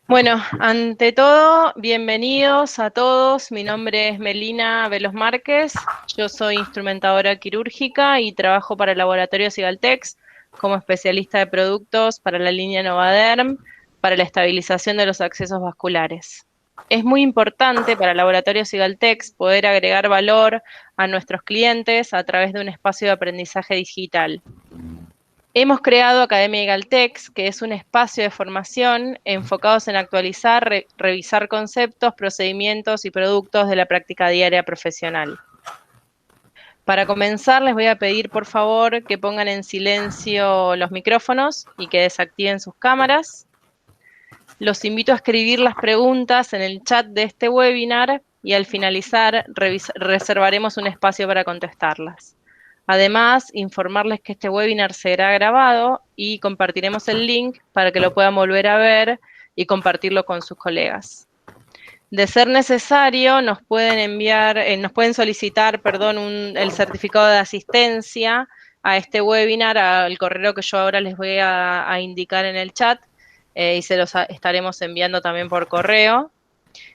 Bueno, ante todo, bienvenidos a todos. Mi nombre es Melina Velos Márquez. Yo soy instrumentadora quirúrgica y trabajo para el laboratorio Sigaltex como especialista de productos para la línea Novaderm para la estabilización de los accesos vasculares. Es muy importante para el laboratorio Sigaltex poder agregar valor a nuestros clientes a través de un espacio de aprendizaje digital. Hemos creado Academia Igaltex, que es un espacio de formación enfocados en actualizar, revisar conceptos, procedimientos y productos de la práctica diaria profesional. Para comenzar, les voy a pedir, por favor, que pongan en silencio los micrófonos y que desactiven sus cámaras. Los invito a escribir las preguntas en el chat de este webinar y al finalizar reservaremos un espacio para contestarlas. Además, informarles que este webinar será grabado y compartiremos el link para que lo puedan volver a ver y compartirlo con sus colegas. De ser necesario, nos pueden solicitar, el certificado de asistencia a este webinar al correo que yo ahora les voy a indicar en el chat y se los estaremos enviando también por correo.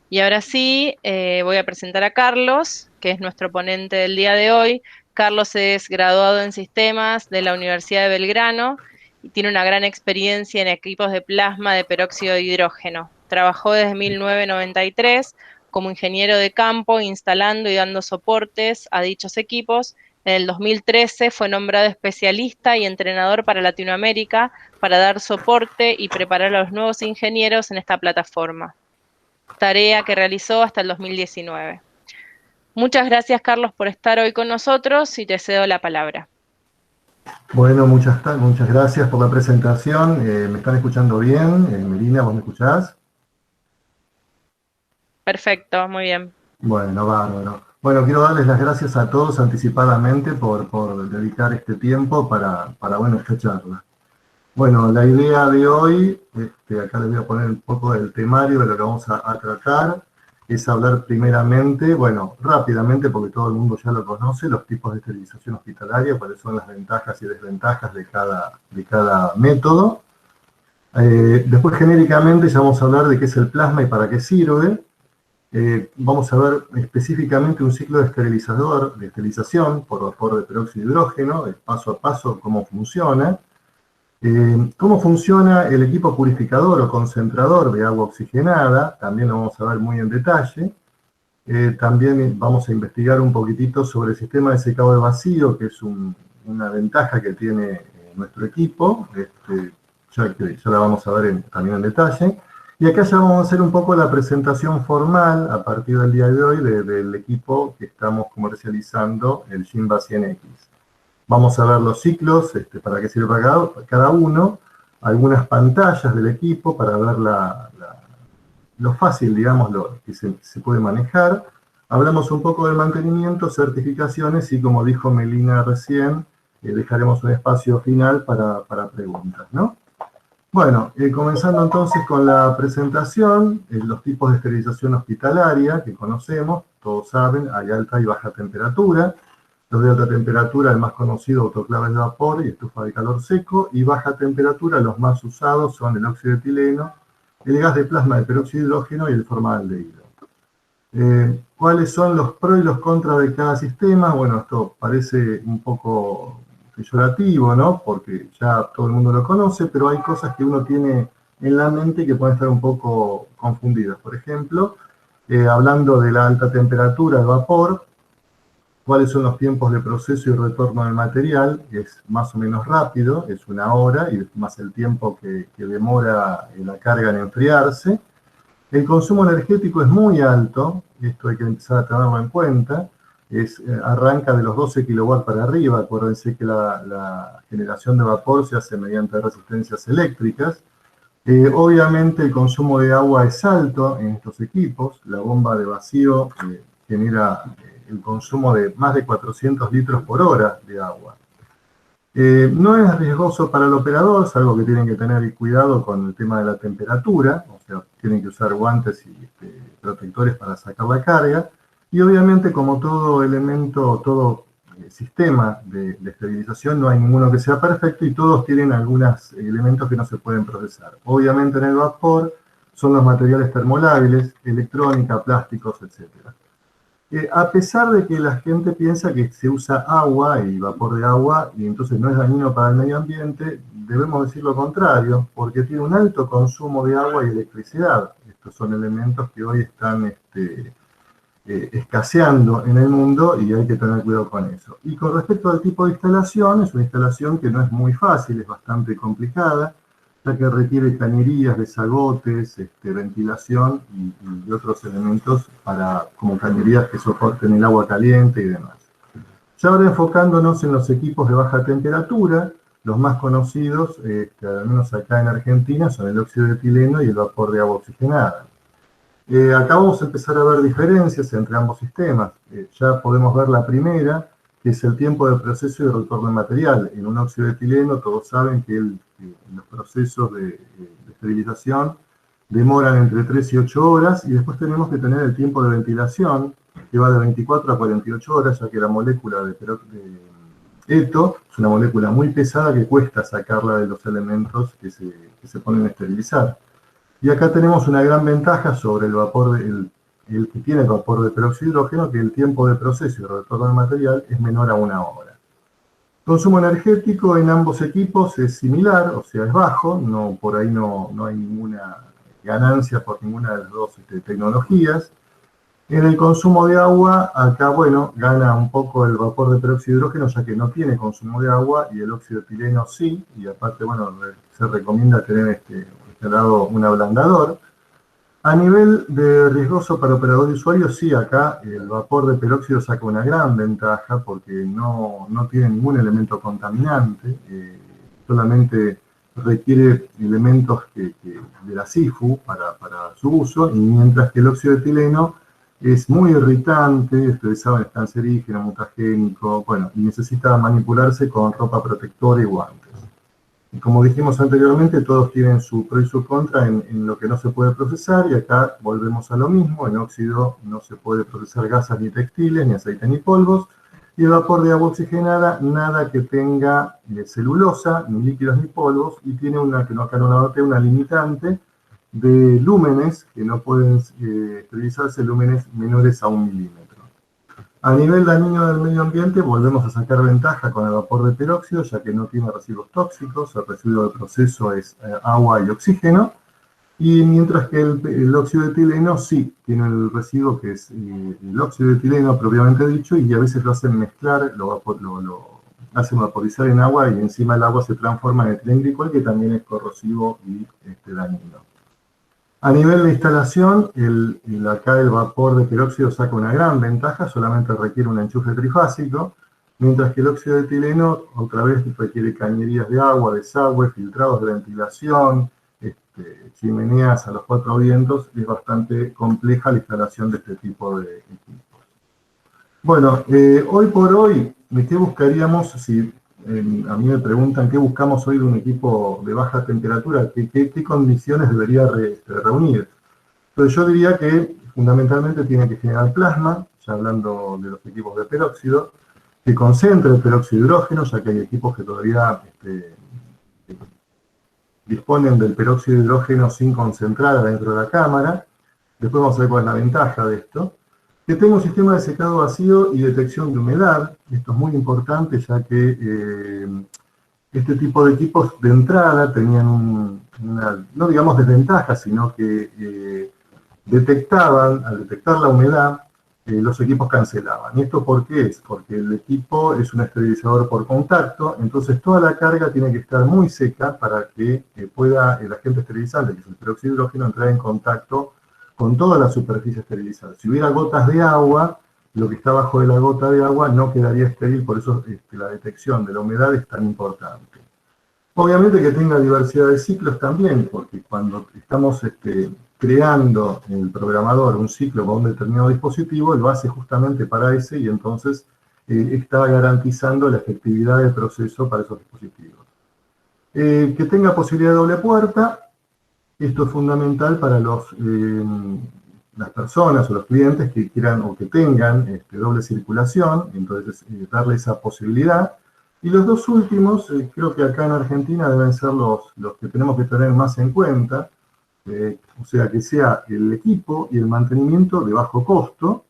Y ahora sí, voy a presentar a Carlos, que es nuestro ponente del día de hoy. Carlos es graduado en sistemas de la Universidad de Belgrano y tiene una gran experiencia en equipos de plasma de peróxido de hidrógeno. Trabajó desde 1993 como ingeniero de campo, instalando y dando soportes a dichos equipos. En el 2013 fue nombrado especialista y entrenador para Latinoamérica para dar soporte y preparar a los nuevos ingenieros en esta plataforma, tarea que realizó hasta el 2019. Muchas gracias, Carlos, por estar hoy con nosotros y te cedo la palabra. Bueno, muchas gracias por la presentación. ¿Me están escuchando bien? Melina, ¿vos me escuchás? Perfecto, muy bien. Bueno, bárbaro. Bueno, quiero darles las gracias a todos anticipadamente por dedicar este tiempo para esta charla. Bueno, la idea de hoy, acá les voy a poner un poco del temario de lo que vamos a tratar, es hablar primeramente, bueno, rápidamente, porque todo el mundo ya lo conoce, los tipos de esterilización hospitalaria, cuáles son las ventajas y desventajas de cada método. Después, genéricamente, ya vamos a hablar de qué es el plasma y para qué sirve. Vamos a ver específicamente un ciclo de esterilización por vapor de peróxido de hidrógeno, paso a paso cómo funciona. ¿Cómo funciona el equipo purificador o concentrador de agua oxigenada? También lo vamos a ver muy en detalle. También vamos a investigar un poquitito sobre el sistema de secado de vacío, que es una ventaja que tiene nuestro equipo, ya la vamos a ver también en detalle. Y acá ya vamos a hacer un poco la presentación formal, a partir del día de hoy, del equipo que estamos comercializando, el Shinba 100X. Vamos a ver los ciclos, para qué sirve cada uno, algunas pantallas del equipo para ver lo fácil, digamos, lo que se puede manejar. Hablamos un poco del mantenimiento, certificaciones y, como dijo Melina recién, dejaremos un espacio final para preguntas, ¿no? Bueno, comenzando entonces con la presentación, los tipos de esterilización hospitalaria que conocemos, todos saben, hay alta y baja temperatura. Los de alta temperatura, el más conocido, autoclaves de vapor y estufa de calor seco, y baja temperatura, los más usados son el óxido de etileno, el gas de plasma de peróxido de hidrógeno y el formaldehído. ¿Cuáles son los pros y los contras de cada sistema? Bueno, esto parece un poco peyorativo, ¿no? Porque ya todo el mundo lo conoce, pero hay cosas que uno tiene en la mente que pueden estar un poco confundidas. Por ejemplo, hablando de la alta temperatura de vapor, ¿cuáles son los tiempos de proceso y retorno del material? Es más o menos rápido, es 1 hora, y más el tiempo que demora la carga en enfriarse. El consumo energético es muy alto, esto hay que empezar a tenerlo en cuenta, arranca de los 12 kW para arriba. Acuérdense que la generación de vapor se hace mediante resistencias eléctricas. Obviamente el consumo de agua es alto en estos equipos, la bomba de vacío genera el consumo de más de 400 litros por hora de agua. No es riesgoso para el operador, es algo que tienen que tener cuidado con el tema de la temperatura, o sea, tienen que usar guantes y protectores para sacar la carga, y obviamente, como todo elemento, todo sistema de esterilización, no hay ninguno que sea perfecto y todos tienen algunos elementos que no se pueden procesar. Obviamente en el vapor son los materiales termolábiles, electrónica, plásticos, etc. A pesar de que la gente piensa que se usa agua y vapor de agua y entonces no es dañino para el medio ambiente, debemos decir lo contrario, porque tiene un alto consumo de agua y electricidad. Estos son elementos que hoy están escaseando en el mundo y hay que tener cuidado con eso. Y con respecto al tipo de instalación, es una instalación que no es muy fácil, es bastante complicada, ya que requiere cañerías, desagotes, ventilación y otros elementos como cañerías que soporten el agua caliente y demás. Ya ahora enfocándonos en los equipos de baja temperatura, los más conocidos, al menos acá en Argentina, son el óxido de etileno y el vapor de agua oxigenada. Acá vamos a empezar a ver diferencias entre ambos sistemas. Ya podemos ver la primera, que es el tiempo de proceso y de retorno de material. En un óxido de etileno todos saben que los procesos de esterilización demoran entre 3 y 8 horas, y después tenemos que tener el tiempo de ventilación, que va de 24 a 48 horas, ya que la molécula de eto es una molécula muy pesada que cuesta sacarla de los elementos que se ponen a esterilizar. Y acá tenemos una gran ventaja sobre el vapor, el que tiene el vapor de peróxido de hidrógeno, que el tiempo de proceso y retorno de material es menor a 1 hora. Consumo energético en ambos equipos es similar, o sea, es bajo, por ahí no hay ninguna ganancia por ninguna de las dos tecnologías. En el consumo de agua, acá, bueno, gana un poco el vapor de peróxido de hidrógeno, ya que no tiene consumo de agua, y el óxido de etileno sí, y aparte, bueno, se recomienda tener instalado un ablandador. A nivel de riesgoso para operador y usuario, sí, acá el vapor de peróxido saca una gran ventaja porque no tiene ningún elemento contaminante, solamente requiere elementos de la SIFU para su uso, y mientras que el óxido de etileno es muy irritante, ustedes saben, es cancerígeno, mutagénico, bueno, y necesita manipularse con ropa protectora y guantes. Y como dijimos anteriormente, todos tienen su pro y su contra en lo que no se puede procesar, y acá volvemos a lo mismo. En óxido no se puede procesar gasas ni textiles, ni aceite ni polvos, y el vapor de agua oxigenada, nada que tenga celulosa, ni líquidos ni polvos, y tiene acá no la noté, una limitante de lúmenes, que no pueden esterilizarse lúmenes menores a 1 milímetro. A nivel dañino del medio ambiente, volvemos a sacar ventaja con el vapor de peróxido, ya que no tiene residuos tóxicos, el residuo de proceso es agua y oxígeno, y mientras que el óxido de etileno sí tiene el residuo que es el óxido de etileno propiamente dicho, y a veces lo hacen mezclar, lo hacen vaporizar en agua, y encima el agua se transforma en etilenglicol, que también es corrosivo y dañino. A nivel de instalación, acá el vapor de peróxido saca una gran ventaja, solamente requiere un enchufe trifásico, mientras que el óxido de etileno otra vez requiere cañerías de agua, desagüe, filtrados de ventilación, chimeneas a los 4 vientos. Es bastante compleja la instalación de este tipo de equipos. Bueno, hoy por hoy, ¿qué buscaríamos si... a mí me preguntan qué buscamos hoy de un equipo de baja temperatura, qué condiciones debería reunir? Entonces yo diría que fundamentalmente tiene que generar plasma, ya hablando de los equipos de peróxido, que concentre el peróxido de hidrógeno, ya que hay equipos que todavía disponen del peróxido de hidrógeno sin concentrar adentro de la cámara. Después vamos a ver cuál es la ventaja de esto. Que tenga un sistema de secado vacío y detección de humedad. Esto es muy importante, ya que este tipo de equipos de entrada tenían no digamos desventaja, sino que al detectar la humedad, los equipos cancelaban. ¿Y esto por qué es? Porque el equipo es un esterilizador por contacto, entonces toda la carga tiene que estar muy seca para que pueda el agente esterilizante, que es el peróxido de hidrógeno, entrar en contacto con toda la superficie esterilizada. Si hubiera gotas de agua, lo que está bajo de la gota de agua no quedaría estéril, por eso la detección de la humedad es tan importante. Obviamente que tenga diversidad de ciclos también, porque cuando estamos creando en el programador un ciclo para un determinado dispositivo, lo hace justamente para ese, y entonces está garantizando la efectividad del proceso para esos dispositivos. Que tenga posibilidad de doble puerta. Esto es fundamental para las personas o los clientes que quieran o que tengan doble circulación, entonces darle esa posibilidad. Y los dos últimos, creo que acá en Argentina deben ser los que tenemos que tener más en cuenta, O sea, que sea el equipo y el mantenimiento de bajo costo,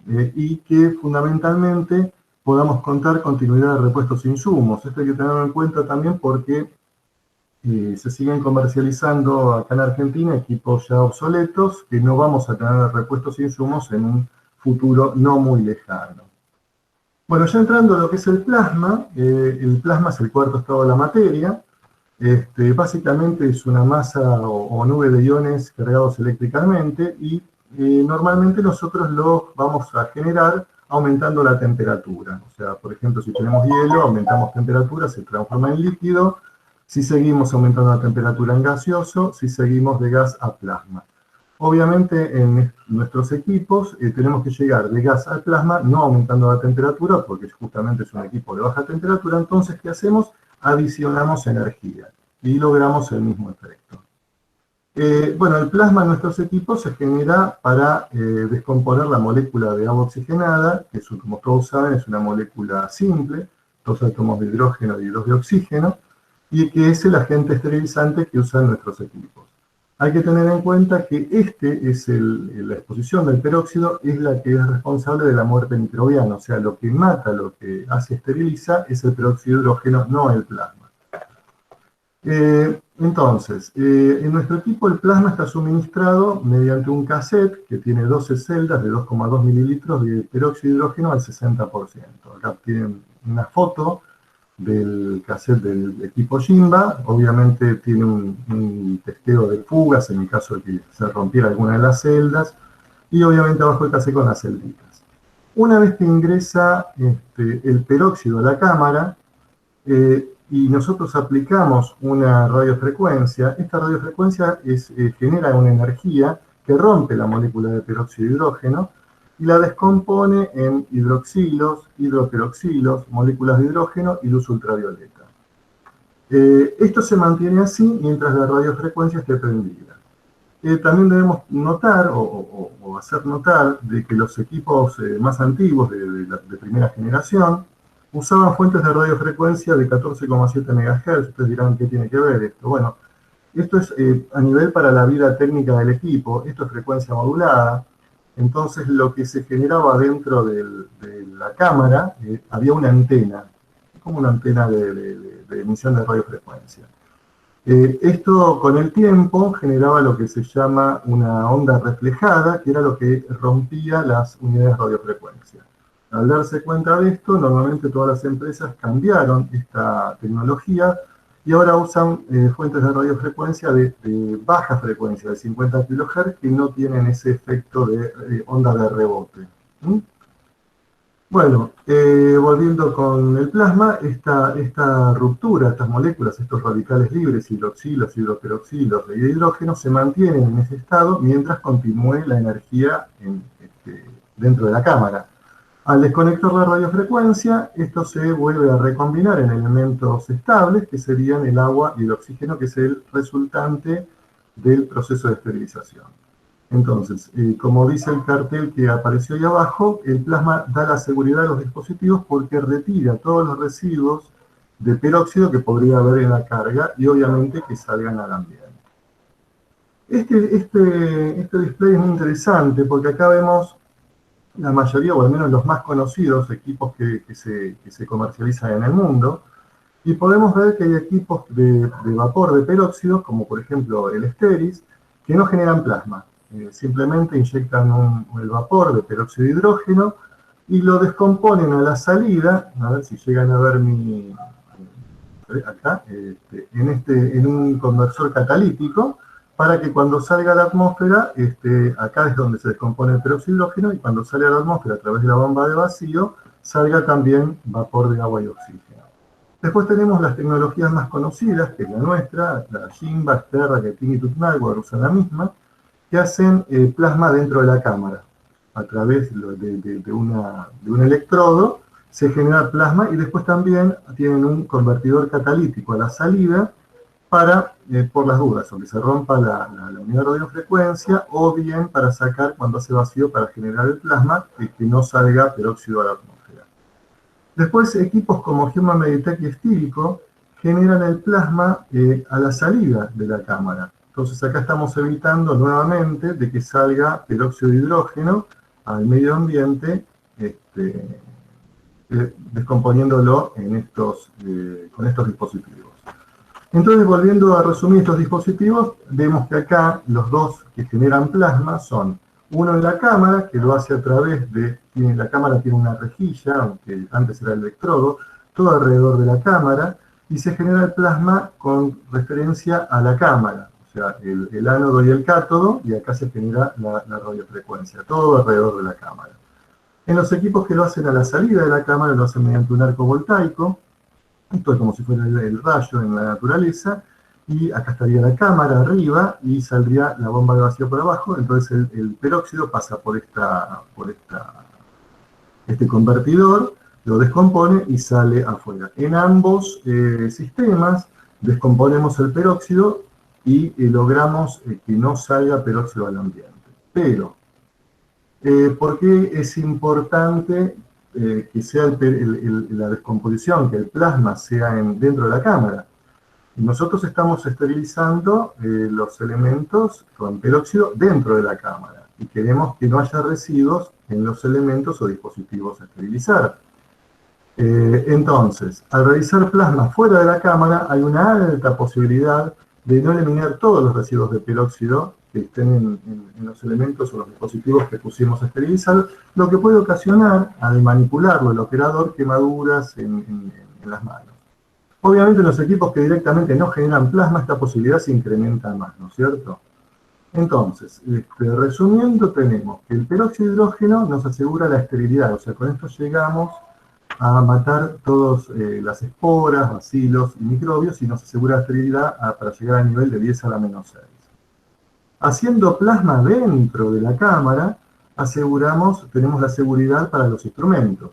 y que fundamentalmente podamos contar continuidad de repuestos e insumos. Esto hay que tenerlo en cuenta también porque se siguen comercializando acá en Argentina equipos ya obsoletos que no vamos a tener repuestos e insumos en un futuro no muy lejano. Bueno, ya entrando a lo que es el plasma es el cuarto estado de la materia. Básicamente es una masa o nube de iones cargados eléctricamente y normalmente nosotros lo vamos a generar aumentando la temperatura. O sea, por ejemplo, si tenemos hielo, aumentamos temperatura, se transforma en líquido. Si seguimos aumentando la temperatura en gaseoso, si seguimos de gas a plasma. Obviamente en nuestros equipos tenemos que llegar de gas al plasma, no aumentando la temperatura, porque justamente es un equipo de baja temperatura. Entonces, ¿qué hacemos? Adicionamos energía y logramos el mismo efecto. Bueno, el plasma en nuestros equipos se genera para descomponer la molécula de agua oxigenada, que es, como todos saben, es una molécula simple, dos átomos de hidrógeno y dos de oxígeno, y que es el agente esterilizante que usan nuestros equipos. Hay que tener en cuenta que la exposición del peróxido es la que es responsable de la muerte microbiana, o sea, lo que mata, lo que hace esteriliza es el peróxido de hidrógeno, no el plasma. Entonces, en nuestro equipo el plasma está suministrado mediante un cassette que tiene 12 celdas de 2,2 mililitros de peróxido de hidrógeno al 60%. Acá tienen una foto del cassette del equipo Jimba. Obviamente tiene un testeo de fugas en el caso de que se rompiera alguna de las celdas, y obviamente abajo el cassette con las celditas. Una vez que ingresa el peróxido a la cámara y nosotros aplicamos una radiofrecuencia, esta radiofrecuencia genera una energía que rompe la molécula de peróxido de hidrógeno y la descompone en hidroxilos, hidroperoxilos, moléculas de hidrógeno y luz ultravioleta. Esto se mantiene así mientras la radiofrecuencia esté prendida. También debemos notar o hacer notar de que los equipos más antiguos de primera generación usaban fuentes de radiofrecuencia de 14,7 MHz. Ustedes dirán, ¿qué tiene que ver esto? Bueno, esto es a nivel para la vida técnica del equipo, esto es frecuencia modulada. Entonces lo que se generaba dentro de la cámara, había una antena, como una antena de emisión de radiofrecuencia. Esto con el tiempo generaba lo que se llama una onda reflejada, que era lo que rompía las unidades de radiofrecuencia. Al darse cuenta de esto, normalmente todas las empresas cambiaron esta tecnología y ahora usan fuentes de radiofrecuencia de baja frecuencia, de 50 kHz, que no tienen ese efecto de onda de rebote. Bueno, volviendo con el plasma, esta ruptura, estas moléculas, estos radicales libres, hidroxilos, hidroperoxilos y hidrógeno, se mantienen en ese estado mientras continúe la energía dentro de la cámara. Al desconectar la radiofrecuencia, esto se vuelve a recombinar en elementos estables, que serían el agua y el oxígeno, que es el resultante del proceso de esterilización. Entonces, como dice el cartel que apareció ahí abajo, el plasma da la seguridad a los dispositivos porque retira todos los residuos de peróxido que podría haber en la carga y obviamente que salgan al ambiente. Este display es muy interesante porque acá vemos la mayoría, o al menos los más conocidos equipos que se comercializan en el mundo, y podemos ver que hay equipos de vapor de peróxido, como por ejemplo el Steris, que no generan plasma. Simplemente inyectan el vapor de peróxido de hidrógeno y lo descomponen a la salida, a ver si llegan a ver acá, en un conversor catalítico, para que cuando salga a la atmósfera, acá es donde se descompone el peróxido de hidrógeno, y cuando sale a la atmósfera a través de la bomba de vacío, salga también vapor de agua y oxígeno. Después tenemos las tecnologías más conocidas, que es la nuestra, la Jimba, Sterra, Geting y Tutnagua, usan la misma, que hacen plasma dentro de la cámara. A través de un electrodo se genera plasma, y después también tienen un convertidor catalítico a la salida, para, por las dudas, o que se rompa la unidad de radiofrecuencia, o bien para sacar cuando hace vacío para generar el plasma y que no salga peróxido a la atmósfera. Después, equipos como Human Meditech y Estírico generan el plasma a la salida de la cámara. Entonces acá estamos evitando nuevamente de que salga peróxido de hidrógeno al medio ambiente, descomponiéndolo con estos dispositivos. Entonces, volviendo a resumir estos dispositivos, vemos que acá los dos que generan plasma son uno en la cámara, que lo hace a través de, la cámara tiene una rejilla, aunque antes era el electrodo, todo alrededor de la cámara, y se genera el plasma con referencia a la cámara, o sea, el ánodo y el cátodo, y acá se genera la radiofrecuencia, todo alrededor de la cámara. En los equipos que lo hacen a la salida de la cámara, lo hacen mediante un arco voltaico. Esto es como si fuera el rayo en la naturaleza, y acá estaría la cámara arriba y saldría la bomba de vacío por abajo. Entonces el peróxido pasa por este convertidor, lo descompone y sale afuera. En ambos sistemas descomponemos el peróxido y logramos que no salga peróxido al ambiente. Pero, ¿por qué es importante que sea la descomposición, que el plasma sea dentro de la cámara? Nosotros estamos esterilizando los elementos con peróxido dentro de la cámara y queremos que no haya residuos en los elementos o dispositivos a esterilizar. Entonces, al realizar plasma fuera de la cámara hay una alta posibilidad de no eliminar todos los residuos de peróxido que estén en los elementos o los dispositivos que pusimos a esterilizar, lo que puede ocasionar, al manipularlo el operador, quemaduras en las manos. Obviamente en los equipos que directamente no generan plasma, esta posibilidad se incrementa más, ¿no es cierto? Entonces, resumiendo, tenemos que el peróxido de hidrógeno nos asegura la esterilidad, o sea, con esto llegamos a matar todas las esporas, bacilos y microbios y nos asegura la esterilidad para llegar al nivel de 10 a la menos 6. Haciendo plasma dentro de la cámara, tenemos la seguridad para los instrumentos.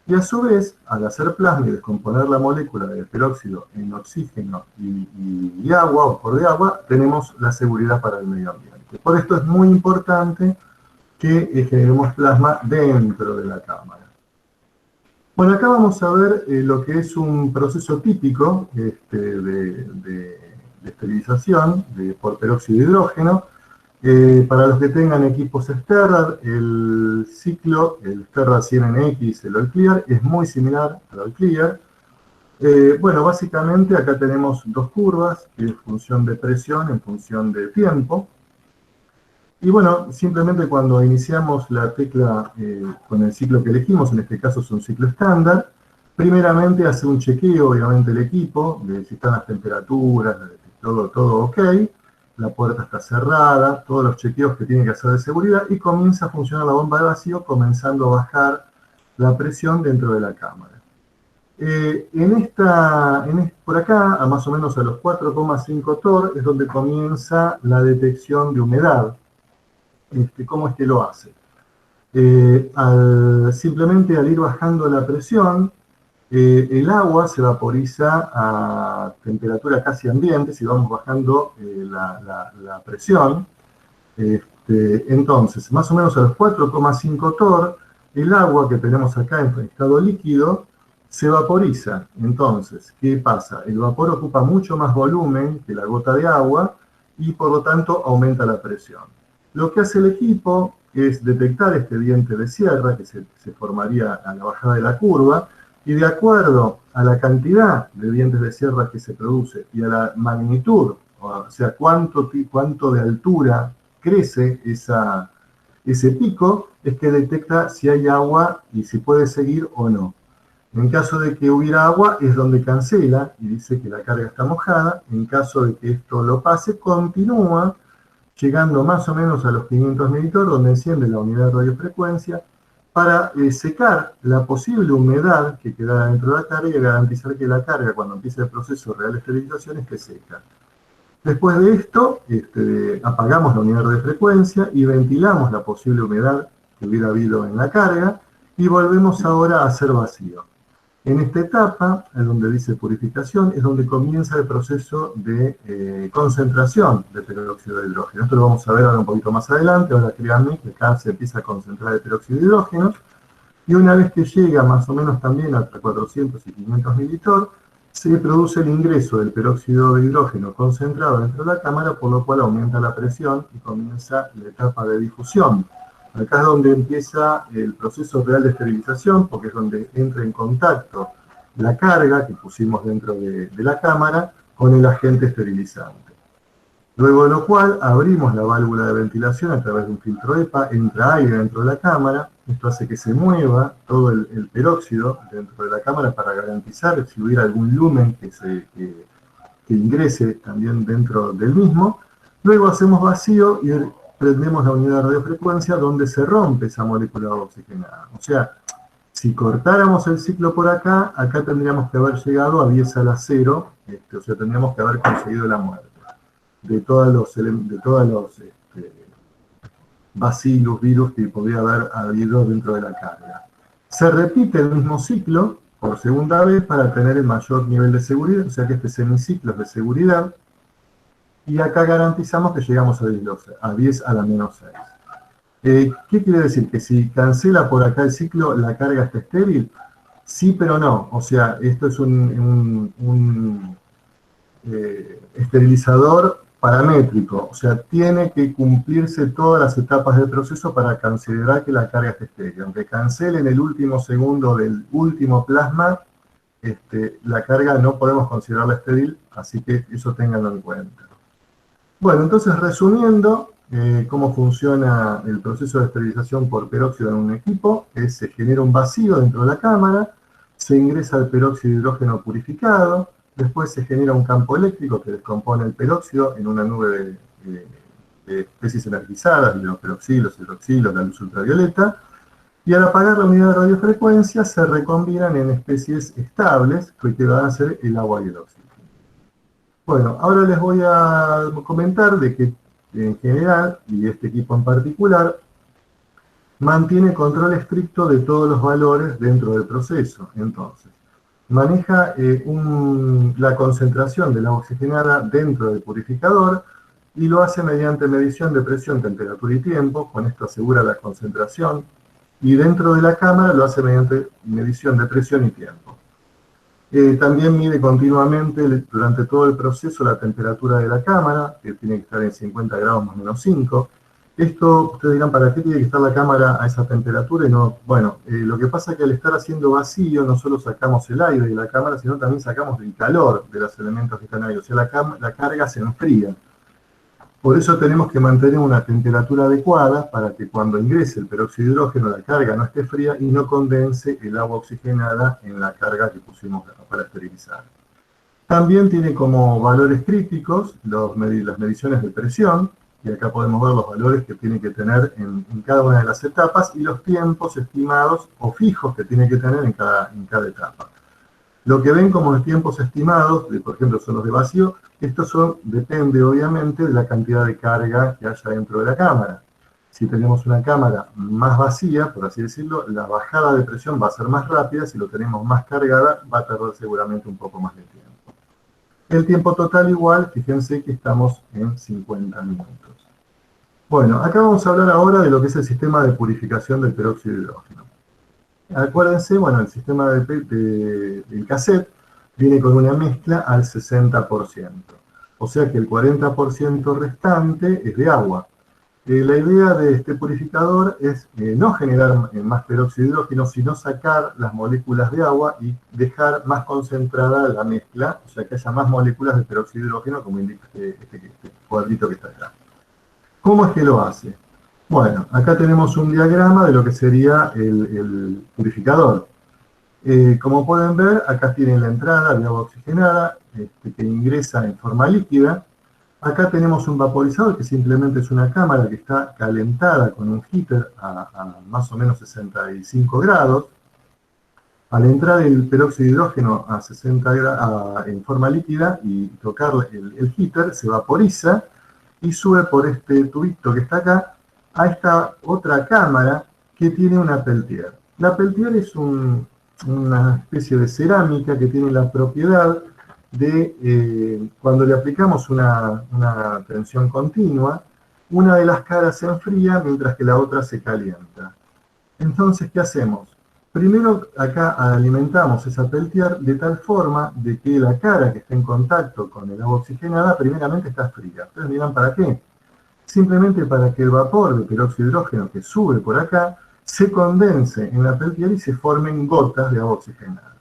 Y a su vez, al hacer plasma y descomponer la molécula de peróxido en oxígeno y agua, o vapor de agua, tenemos la seguridad para el medio ambiente. Por esto es muy importante que generemos plasma dentro de la cámara. Bueno, acá vamos a ver lo que es un proceso típico de esterilización por peróxido de hidrógeno. Para los que tengan equipos Sterrad, el ciclo, el Sterrad 100NX, el All Clear, es muy similar al All Clear. Bueno, básicamente acá tenemos dos curvas, que es función de presión en función de tiempo. Y bueno, simplemente cuando iniciamos la tecla con el ciclo que elegimos, en este caso es un ciclo estándar, primeramente hace un chequeo, obviamente, el equipo, de si están las temperaturas, todo ok. La puerta está cerrada, todos los chequeos que tiene que hacer de seguridad, y comienza a funcionar la bomba de vacío, comenzando a bajar la presión dentro de la cámara. Por acá, a más o menos a los 4,5 torr, es donde comienza la detección de humedad. ¿Cómo es que lo hace? Simplemente al ir bajando la presión, el agua se vaporiza a temperatura casi ambiente, si vamos bajando la presión. Entonces, más o menos a los 4,5 torr, el agua que tenemos acá en estado líquido se vaporiza. Entonces, ¿qué pasa? El vapor ocupa mucho más volumen que la gota de agua y por lo tanto aumenta la presión. Lo que hace el equipo es detectar este diente de sierra que se formaría a la bajada de la curva, y de acuerdo a la cantidad de dientes de sierra que se produce y a la magnitud, o sea, cuánto de altura crece ese pico, es que detecta si hay agua y si puede seguir o no. En caso de que hubiera agua, es donde cancela y dice que la carga está mojada. En caso de que esto lo pase, continúa llegando más o menos a los 500 mT, donde enciende la unidad de radiofrecuencia, para secar la posible humedad que queda dentro de la carga y garantizar que la carga, cuando empiece el proceso real de esterilización, esté seca. Después de esto, apagamos la unidad de frecuencia y ventilamos la posible humedad que hubiera habido en la carga y volvemos ahora a hacer vacío. En esta etapa, en donde dice purificación, es donde comienza el proceso de concentración de peróxido de hidrógeno. Esto lo vamos a ver ahora un poquito más adelante. Ahora créanme que acá se empieza a concentrar el peróxido de hidrógeno. Y una vez que llega más o menos también hasta 400 y 500 mT, se produce el ingreso del peróxido de hidrógeno concentrado dentro de la cámara, por lo cual aumenta la presión y comienza la etapa de difusión. Acá es donde empieza el proceso real de esterilización, porque es donde entra en contacto la carga que pusimos dentro de la cámara con el agente esterilizante. Luego de lo cual abrimos la válvula de ventilación a través de un filtro EPA, entra aire dentro de la cámara, esto hace que se mueva todo el peróxido dentro de la cámara para garantizar si hubiera algún lumen que ingrese también dentro del mismo. Luego hacemos vacío y prendemos la unidad de radiofrecuencia donde se rompe esa molécula oxigenada. O sea, si cortáramos el ciclo por acá, acá tendríamos que haber llegado a 10 a la 0, o sea, tendríamos que haber conseguido la muerte de todos los bacillus, virus que podría haber habido dentro de la carga. Se repite el mismo ciclo por segunda vez para tener el mayor nivel de seguridad, o sea que este semiciclo es de seguridad, y acá garantizamos que llegamos a 10 a la menos 6. ¿Qué quiere decir? Que si cancela por acá el ciclo, la carga está estéril. Sí, pero no. O sea, esto es un esterilizador paramétrico. O sea, tiene que cumplirse todas las etapas del proceso para considerar que la carga está estéril. Aunque cancele en el último segundo del último plasma, la carga no podemos considerarla estéril, así que eso ténganlo en cuenta. Bueno, entonces resumiendo cómo funciona el proceso de esterilización por peróxido en un equipo, se genera un vacío dentro de la cámara, se ingresa el peróxido de hidrógeno purificado, después se genera un campo eléctrico que descompone el peróxido en una nube de especies energizadas, los peroxilos, hidroxilos, la luz ultravioleta, y al apagar la unidad de radiofrecuencia se recombinan en especies estables que van a ser el agua y el oxígeno. Bueno, ahora les voy a comentar de que en general, y este equipo en particular, mantiene control estricto de todos los valores dentro del proceso. Entonces, maneja la concentración del agua oxigenada dentro del purificador y lo hace mediante medición de presión, temperatura y tiempo, con esto asegura la concentración, y dentro de la cámara lo hace mediante medición de presión y tiempo. También mide continuamente durante todo el proceso la temperatura de la cámara, que tiene que estar en 50 grados más o menos 5. Esto, ustedes dirán, ¿para qué tiene que estar la cámara a esa temperatura? Y no, bueno, lo que pasa es que al estar haciendo vacío, no solo sacamos el aire de la cámara, sino también sacamos el calor de los elementos que están ahí. O sea, la carga se enfría. Por eso tenemos que mantener una temperatura adecuada para que cuando ingrese el peróxido de hidrógeno la carga no esté fría y no condense el agua oxigenada en la carga que pusimos para esterilizar. También tiene como valores críticos las mediciones de presión, y acá podemos ver los valores que tiene que tener en cada una de las etapas y los tiempos estimados o fijos que tiene que tener en cada etapa. Lo que ven como los tiempos estimados, por ejemplo, son los de vacío, depende obviamente de la cantidad de carga que haya dentro de la cámara. Si tenemos una cámara más vacía, por así decirlo, la bajada de presión va a ser más rápida. Si lo tenemos más cargada, va a tardar seguramente un poco más de tiempo. El tiempo total igual, fíjense que estamos en 50 minutos. Bueno, acá vamos a hablar ahora de lo que es el sistema de purificación del peróxido de hidrógeno. Acuérdense, bueno, el sistema del cassette viene con una mezcla al 60%. O sea que el 40% restante es de agua. La idea de este purificador es no generar más peróxido de hidrógeno, sino sacar las moléculas de agua y dejar más concentrada la mezcla, o sea que haya más moléculas de peróxido de hidrógeno, como indica este cuadrito que está acá. ¿Cómo es que lo hace? Bueno, acá tenemos un diagrama de lo que sería el purificador. Como pueden ver, acá tienen la entrada de agua oxigenada que ingresa en forma líquida. Acá tenemos un vaporizador que simplemente es una cámara que está calentada con un heater a más o menos 65 grados. Al entrar el peróxido de hidrógeno a 60 grados en forma líquida y tocar el heater, se vaporiza y sube por este tubito que está acá a esta otra cámara que tiene una peltier. La peltier es una especie de cerámica que tiene la propiedad de, cuando le aplicamos una tensión continua, una de las caras se enfría mientras que la otra se calienta. Entonces, ¿qué hacemos? Primero acá alimentamos esa Peltier de tal forma de que la cara que está en contacto con el agua oxigenada primeramente está fría. Ustedes dirán, ¿para qué? Simplemente para que el vapor de peróxido de hidrógeno que sube por acá se condense en la Peltier y se formen gotas de agua oxigenada.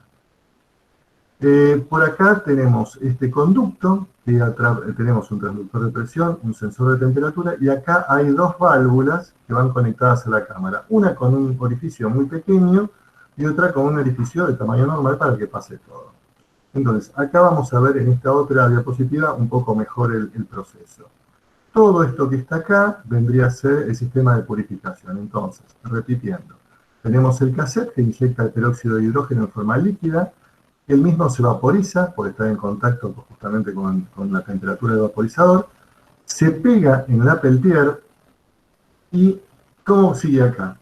Por acá tenemos este conducto, tenemos un transductor de presión, un sensor de temperatura, y acá hay dos válvulas que van conectadas a la cámara. Una con un orificio muy pequeño y otra con un orificio de tamaño normal para que pase todo. Entonces, acá vamos a ver en esta otra diapositiva un poco mejor el proceso. Todo esto que está acá vendría a ser el sistema de purificación. Entonces, repitiendo, tenemos el cassette que inyecta el peróxido de hidrógeno en forma líquida. El mismo se vaporiza por estar en contacto justamente con la temperatura del vaporizador, se pega en la Peltier y ¿cómo sigue acá?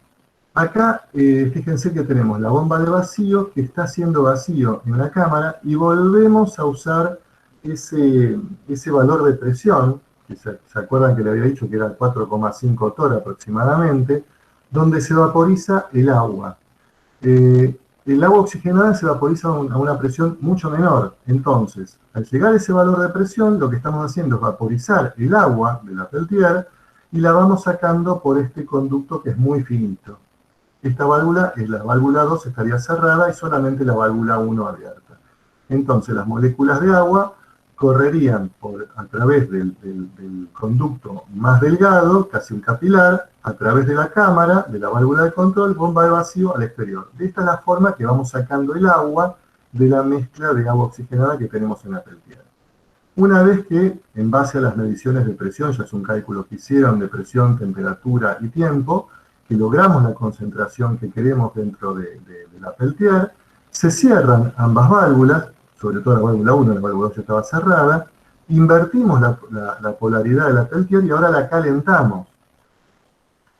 Acá, fíjense que tenemos la bomba de vacío que está haciendo vacío en la cámara y volvemos a usar ese valor de presión, que se acuerdan que le había dicho que era 4,5 torr aproximadamente, donde se vaporiza el agua. El agua oxigenada se vaporiza a una presión mucho menor. Entonces, al llegar a ese valor de presión, lo que estamos haciendo es vaporizar el agua de la Peltier y la vamos sacando por este conducto que es muy finito. Esta válvula, la válvula 2, estaría cerrada y solamente la válvula 1 abierta. Entonces, las moléculas de agua correrían a través del conducto más delgado, casi un capilar, a través de la cámara, de la válvula de control, bomba de vacío al exterior. De esta es la forma que vamos sacando el agua de la mezcla de agua oxigenada que tenemos en la Peltier. Una vez que, en base a las mediciones de presión, ya es un cálculo que hicieron de presión, temperatura y tiempo, que logramos la concentración que queremos dentro de la Peltier, se cierran ambas válvulas, sobre todo la válvula 1, la válvula 2 ya estaba cerrada, invertimos la polaridad de la Peltier y ahora la calentamos.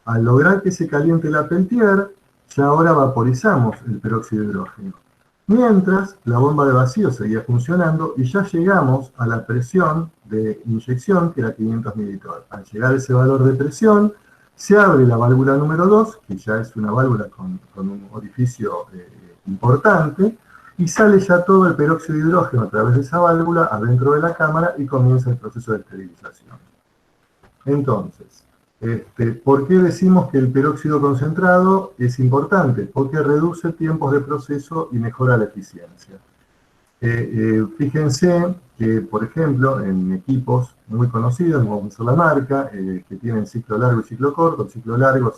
Al lograr que se caliente la Peltier, ya ahora vaporizamos el peróxido de hidrógeno. Mientras, la bomba de vacío seguía funcionando y ya llegamos a la presión de inyección, que era 500 mililitros. Al llegar a ese valor de presión, se abre la válvula número 2, que ya es una válvula con un orificio importante, y sale ya todo el peróxido de hidrógeno a través de esa válvula adentro de la cámara y comienza el proceso de esterilización. Entonces, ¿por qué decimos que el peróxido concentrado es importante? Porque reduce tiempos de proceso y mejora la eficiencia. Fíjense que, por ejemplo, en equipos muy conocidos, vamos a usar la marca, que tienen ciclo largo y ciclo corto. El ciclo largo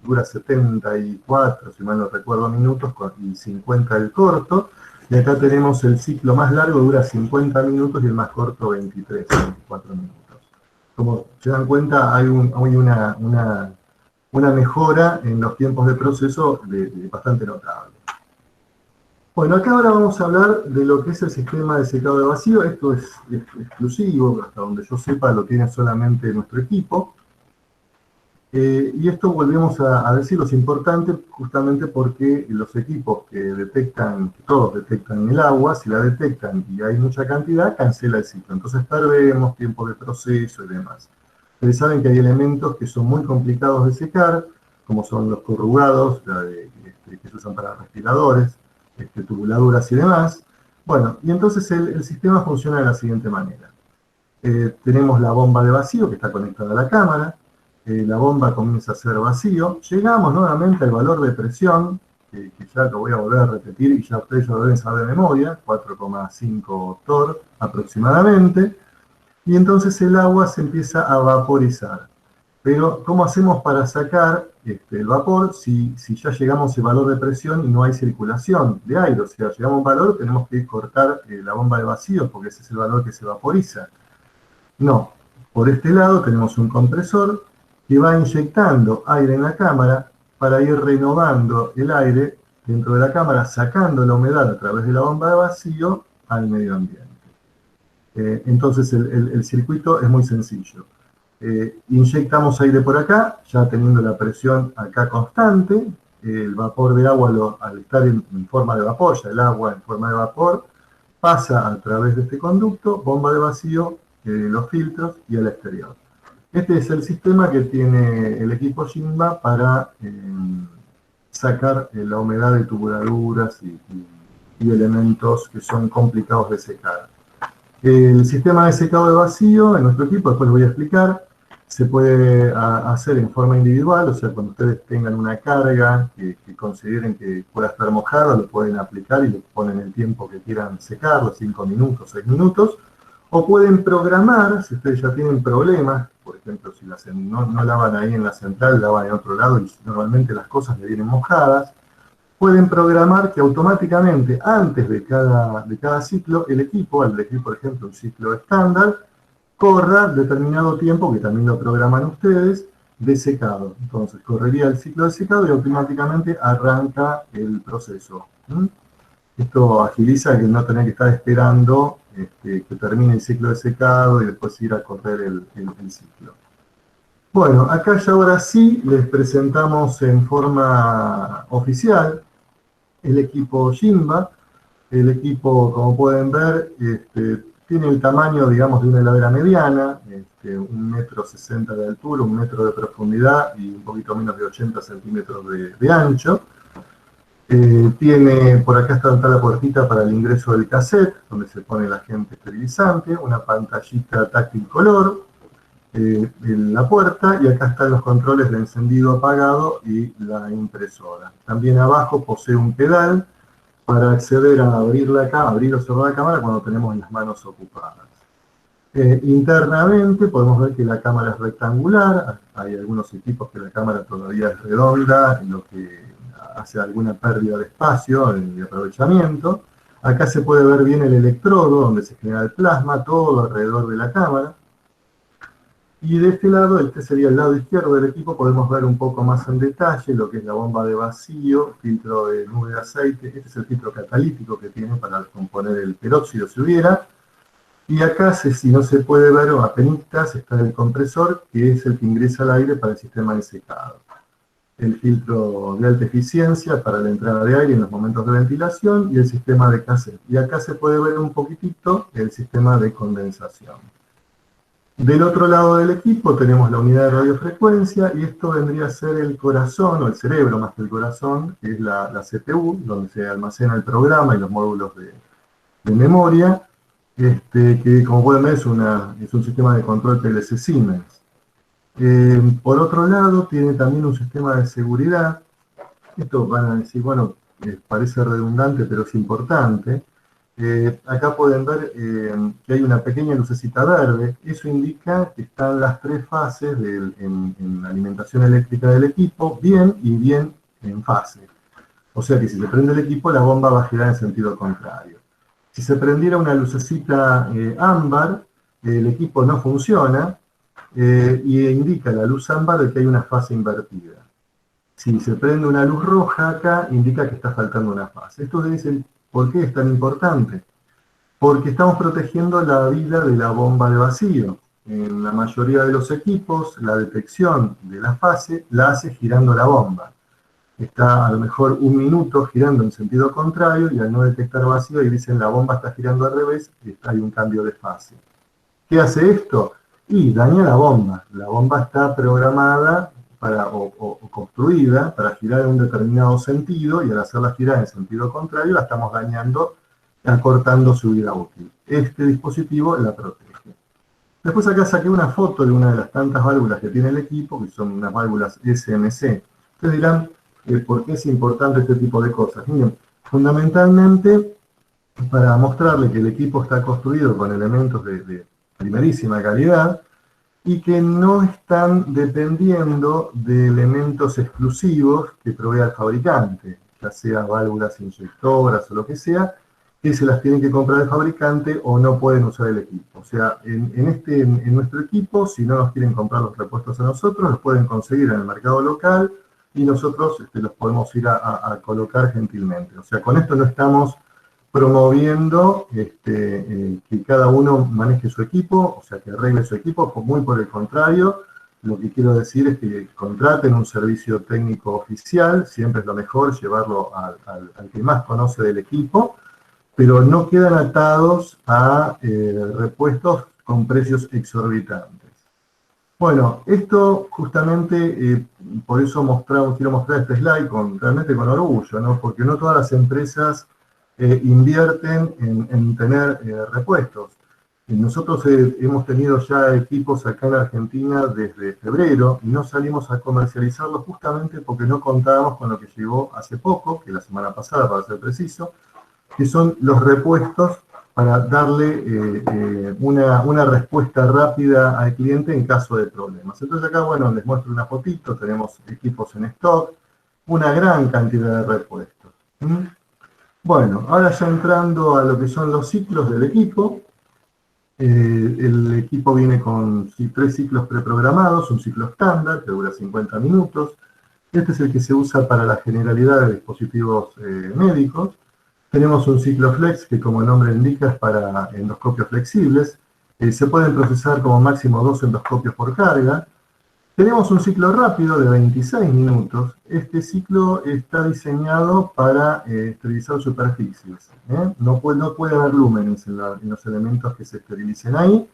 dura 74, si mal no recuerdo, minutos, y 50 el corto. Y acá tenemos el ciclo más largo, dura 50 minutos, y el más corto 23, 24 minutos. Como se dan cuenta, hay una mejora en los tiempos de proceso bastante notable. Bueno, acá ahora vamos a hablar de lo que es el sistema de secado de vacío. Esto es exclusivo, hasta donde yo sepa lo tiene solamente nuestro equipo. Y esto volvemos a decirlo, es importante justamente porque los equipos que detectan, todos detectan el agua, si la detectan y hay mucha cantidad, cancela el ciclo. Entonces perdemos tiempo de proceso y demás. Ustedes saben que hay elementos que son muy complicados de secar, como son los corrugados, que se usan para respiradores, tubuladuras y demás. Bueno, y entonces el sistema funciona de la siguiente manera. Tenemos la bomba de vacío que está conectada a la cámara. La bomba comienza a hacer vacío, llegamos nuevamente al valor de presión, que ya lo voy a volver a repetir y ya ustedes lo deben saber de memoria, 4,5 torr aproximadamente, y entonces el agua se empieza a vaporizar. Pero, ¿cómo hacemos para sacar el vapor si ya llegamos a ese valor de presión y no hay circulación de aire? O sea, llegamos a un valor, tenemos que cortar la bomba de vacío porque ese es el valor que se vaporiza. No, por este lado tenemos un compresor que va inyectando aire en la cámara para ir renovando el aire dentro de la cámara, sacando la humedad a través de la bomba de vacío al medio ambiente. Entonces el circuito es muy sencillo. Inyectamos aire por acá, ya teniendo la presión acá constante, el vapor de agua al estar en forma de vapor, ya el agua en forma de vapor, pasa a través de este conducto, bomba de vacío, los filtros y al exterior. Este es el sistema que tiene el equipo Jinba para sacar la humedad de tubuladuras y elementos que son complicados de secar. El sistema de secado de vacío en nuestro equipo, después lo voy a explicar, se puede hacer en forma individual, o sea, cuando ustedes tengan una carga que consideren que pueda estar mojada, lo pueden aplicar y le ponen el tiempo que quieran secarlo, 5 minutos, 6 minutos, o pueden programar, si ustedes ya tienen problemas, por ejemplo, si no lavan ahí en la central, lavan en otro lado y normalmente las cosas le vienen mojadas, pueden programar que automáticamente, antes de cada ciclo, el equipo, al elegir, por ejemplo, un ciclo estándar, corra determinado tiempo, que también lo programan ustedes, de secado. Entonces, correría el ciclo de secado y automáticamente arranca el proceso. Esto agiliza que no tener que estar esperando que termine el ciclo de secado y después ir a correr el ciclo. Bueno, acá ya ahora sí les presentamos en forma oficial el equipo Jimba. El equipo, como pueden ver, tiene el tamaño, digamos, de una heladera mediana, 1,60 m de altura, 1 metro de profundidad y un poquito menos de 80 centímetros de ancho. Tiene, por acá está la puertita para el ingreso del cassette, donde se pone el agente esterilizante, una pantallita táctil color en la puerta, y acá están los controles de encendido, apagado y la impresora. También abajo posee un pedal para acceder a abrir o cerrar la cámara cuando tenemos las manos ocupadas. Internamente podemos ver que la cámara es rectangular, hay algunos equipos que la cámara todavía es redonda, lo que hace alguna pérdida de espacio y aprovechamiento. Acá se puede ver bien el electrodo donde se genera el plasma, todo alrededor de la cámara. Y de este lado, este sería el lado izquierdo del equipo, podemos ver un poco más en detalle lo que es la bomba de vacío, filtro de nube de aceite. Este es el filtro catalítico que tiene para componer el peróxido si hubiera. Y acá, si no se puede ver o apenitas, está el compresor, que es el que ingresa al aire para el sistema de secado. El filtro de alta eficiencia para la entrada de aire en los momentos de ventilación y el sistema de cassette. Y acá se puede ver un poquitito el sistema de condensación. Del otro lado del equipo tenemos la unidad de radiofrecuencia, y esto vendría a ser el corazón, o el cerebro más que el corazón, que es la CPU, donde se almacena el programa y los módulos de memoria, que como pueden ver es un sistema de control PLC Siemens. Por otro lado, tiene también un sistema de seguridad. Esto van a decir, bueno, parece redundante, pero es importante. Acá pueden ver que hay una pequeña lucecita verde. Eso indica que están las 3 fases en la alimentación eléctrica del equipo, bien y bien en fase. O sea que si se prende el equipo, la bomba va a girar en sentido contrario. Si se prendiera una lucecita ámbar, el equipo no funciona y indica la luz ámbar de que hay una fase invertida. Si se prende una luz roja acá, indica que está faltando una fase. Esto es ¿por qué es tan importante? Porque estamos protegiendo la vida de la bomba de vacío. En la mayoría de los equipos, la detección de la fase la hace girando la bomba. Está a lo mejor 1 minuto girando en sentido contrario, y al no detectar vacío, y dicen la bomba está girando al revés, hay un cambio de fase. ¿Qué hace esto? Y daña la bomba. La bomba está programada o construida para girar en un determinado sentido, y al hacerla girar en sentido contrario la estamos dañando, acortando su vida útil. Este dispositivo la protege. Después acá saqué una foto de una de las tantas válvulas que tiene el equipo, que son unas válvulas SMC. Ustedes dirán, ¿por qué es importante este tipo de cosas? Miren, fundamentalmente para mostrarle que el equipo está construido con elementos de primerísima calidad, y que no están dependiendo de elementos exclusivos que provea el fabricante, ya sea válvulas inyectoras o lo que sea, que se las tienen que comprar el fabricante o no pueden usar el equipo. O sea, en nuestro equipo, si no nos quieren comprar los repuestos a nosotros, los pueden conseguir en el mercado local y nosotros los podemos ir a colocar gentilmente. O sea, con esto no estamos promoviendo que cada uno maneje su equipo, o sea, que arregle su equipo, muy por el contrario. Lo que quiero decir es que contraten un servicio técnico oficial, siempre es lo mejor llevarlo al que más conoce del equipo, pero no quedan atados a repuestos con precios exorbitantes. Bueno, esto justamente por eso quiero mostrar este slide realmente con orgullo, ¿no? Porque no todas las empresas invierten en tener repuestos. Nosotros hemos tenido ya equipos acá en Argentina desde febrero y no salimos a comercializarlos justamente porque no contábamos con lo que llegó hace poco, que la semana pasada para ser preciso, que son los repuestos para darle una respuesta rápida al cliente en caso de problemas. Entonces acá, bueno, les muestro una fotito, tenemos equipos en stock, una gran cantidad de repuestos. Bueno, ahora ya entrando a lo que son los ciclos del equipo, el equipo viene con 3 ciclos preprogramados, un ciclo estándar que dura 50 minutos. Este es el que se usa para la generalidad de dispositivos médicos. Tenemos un ciclo flex que, como el nombre indica, es para endoscopios flexibles. Se pueden procesar como máximo 2 endoscopios por carga. Tenemos un ciclo rápido de 26 minutos. Este ciclo está diseñado para esterilizar superficies. No puede haber lúmenes en los elementos que se esterilicen ahí.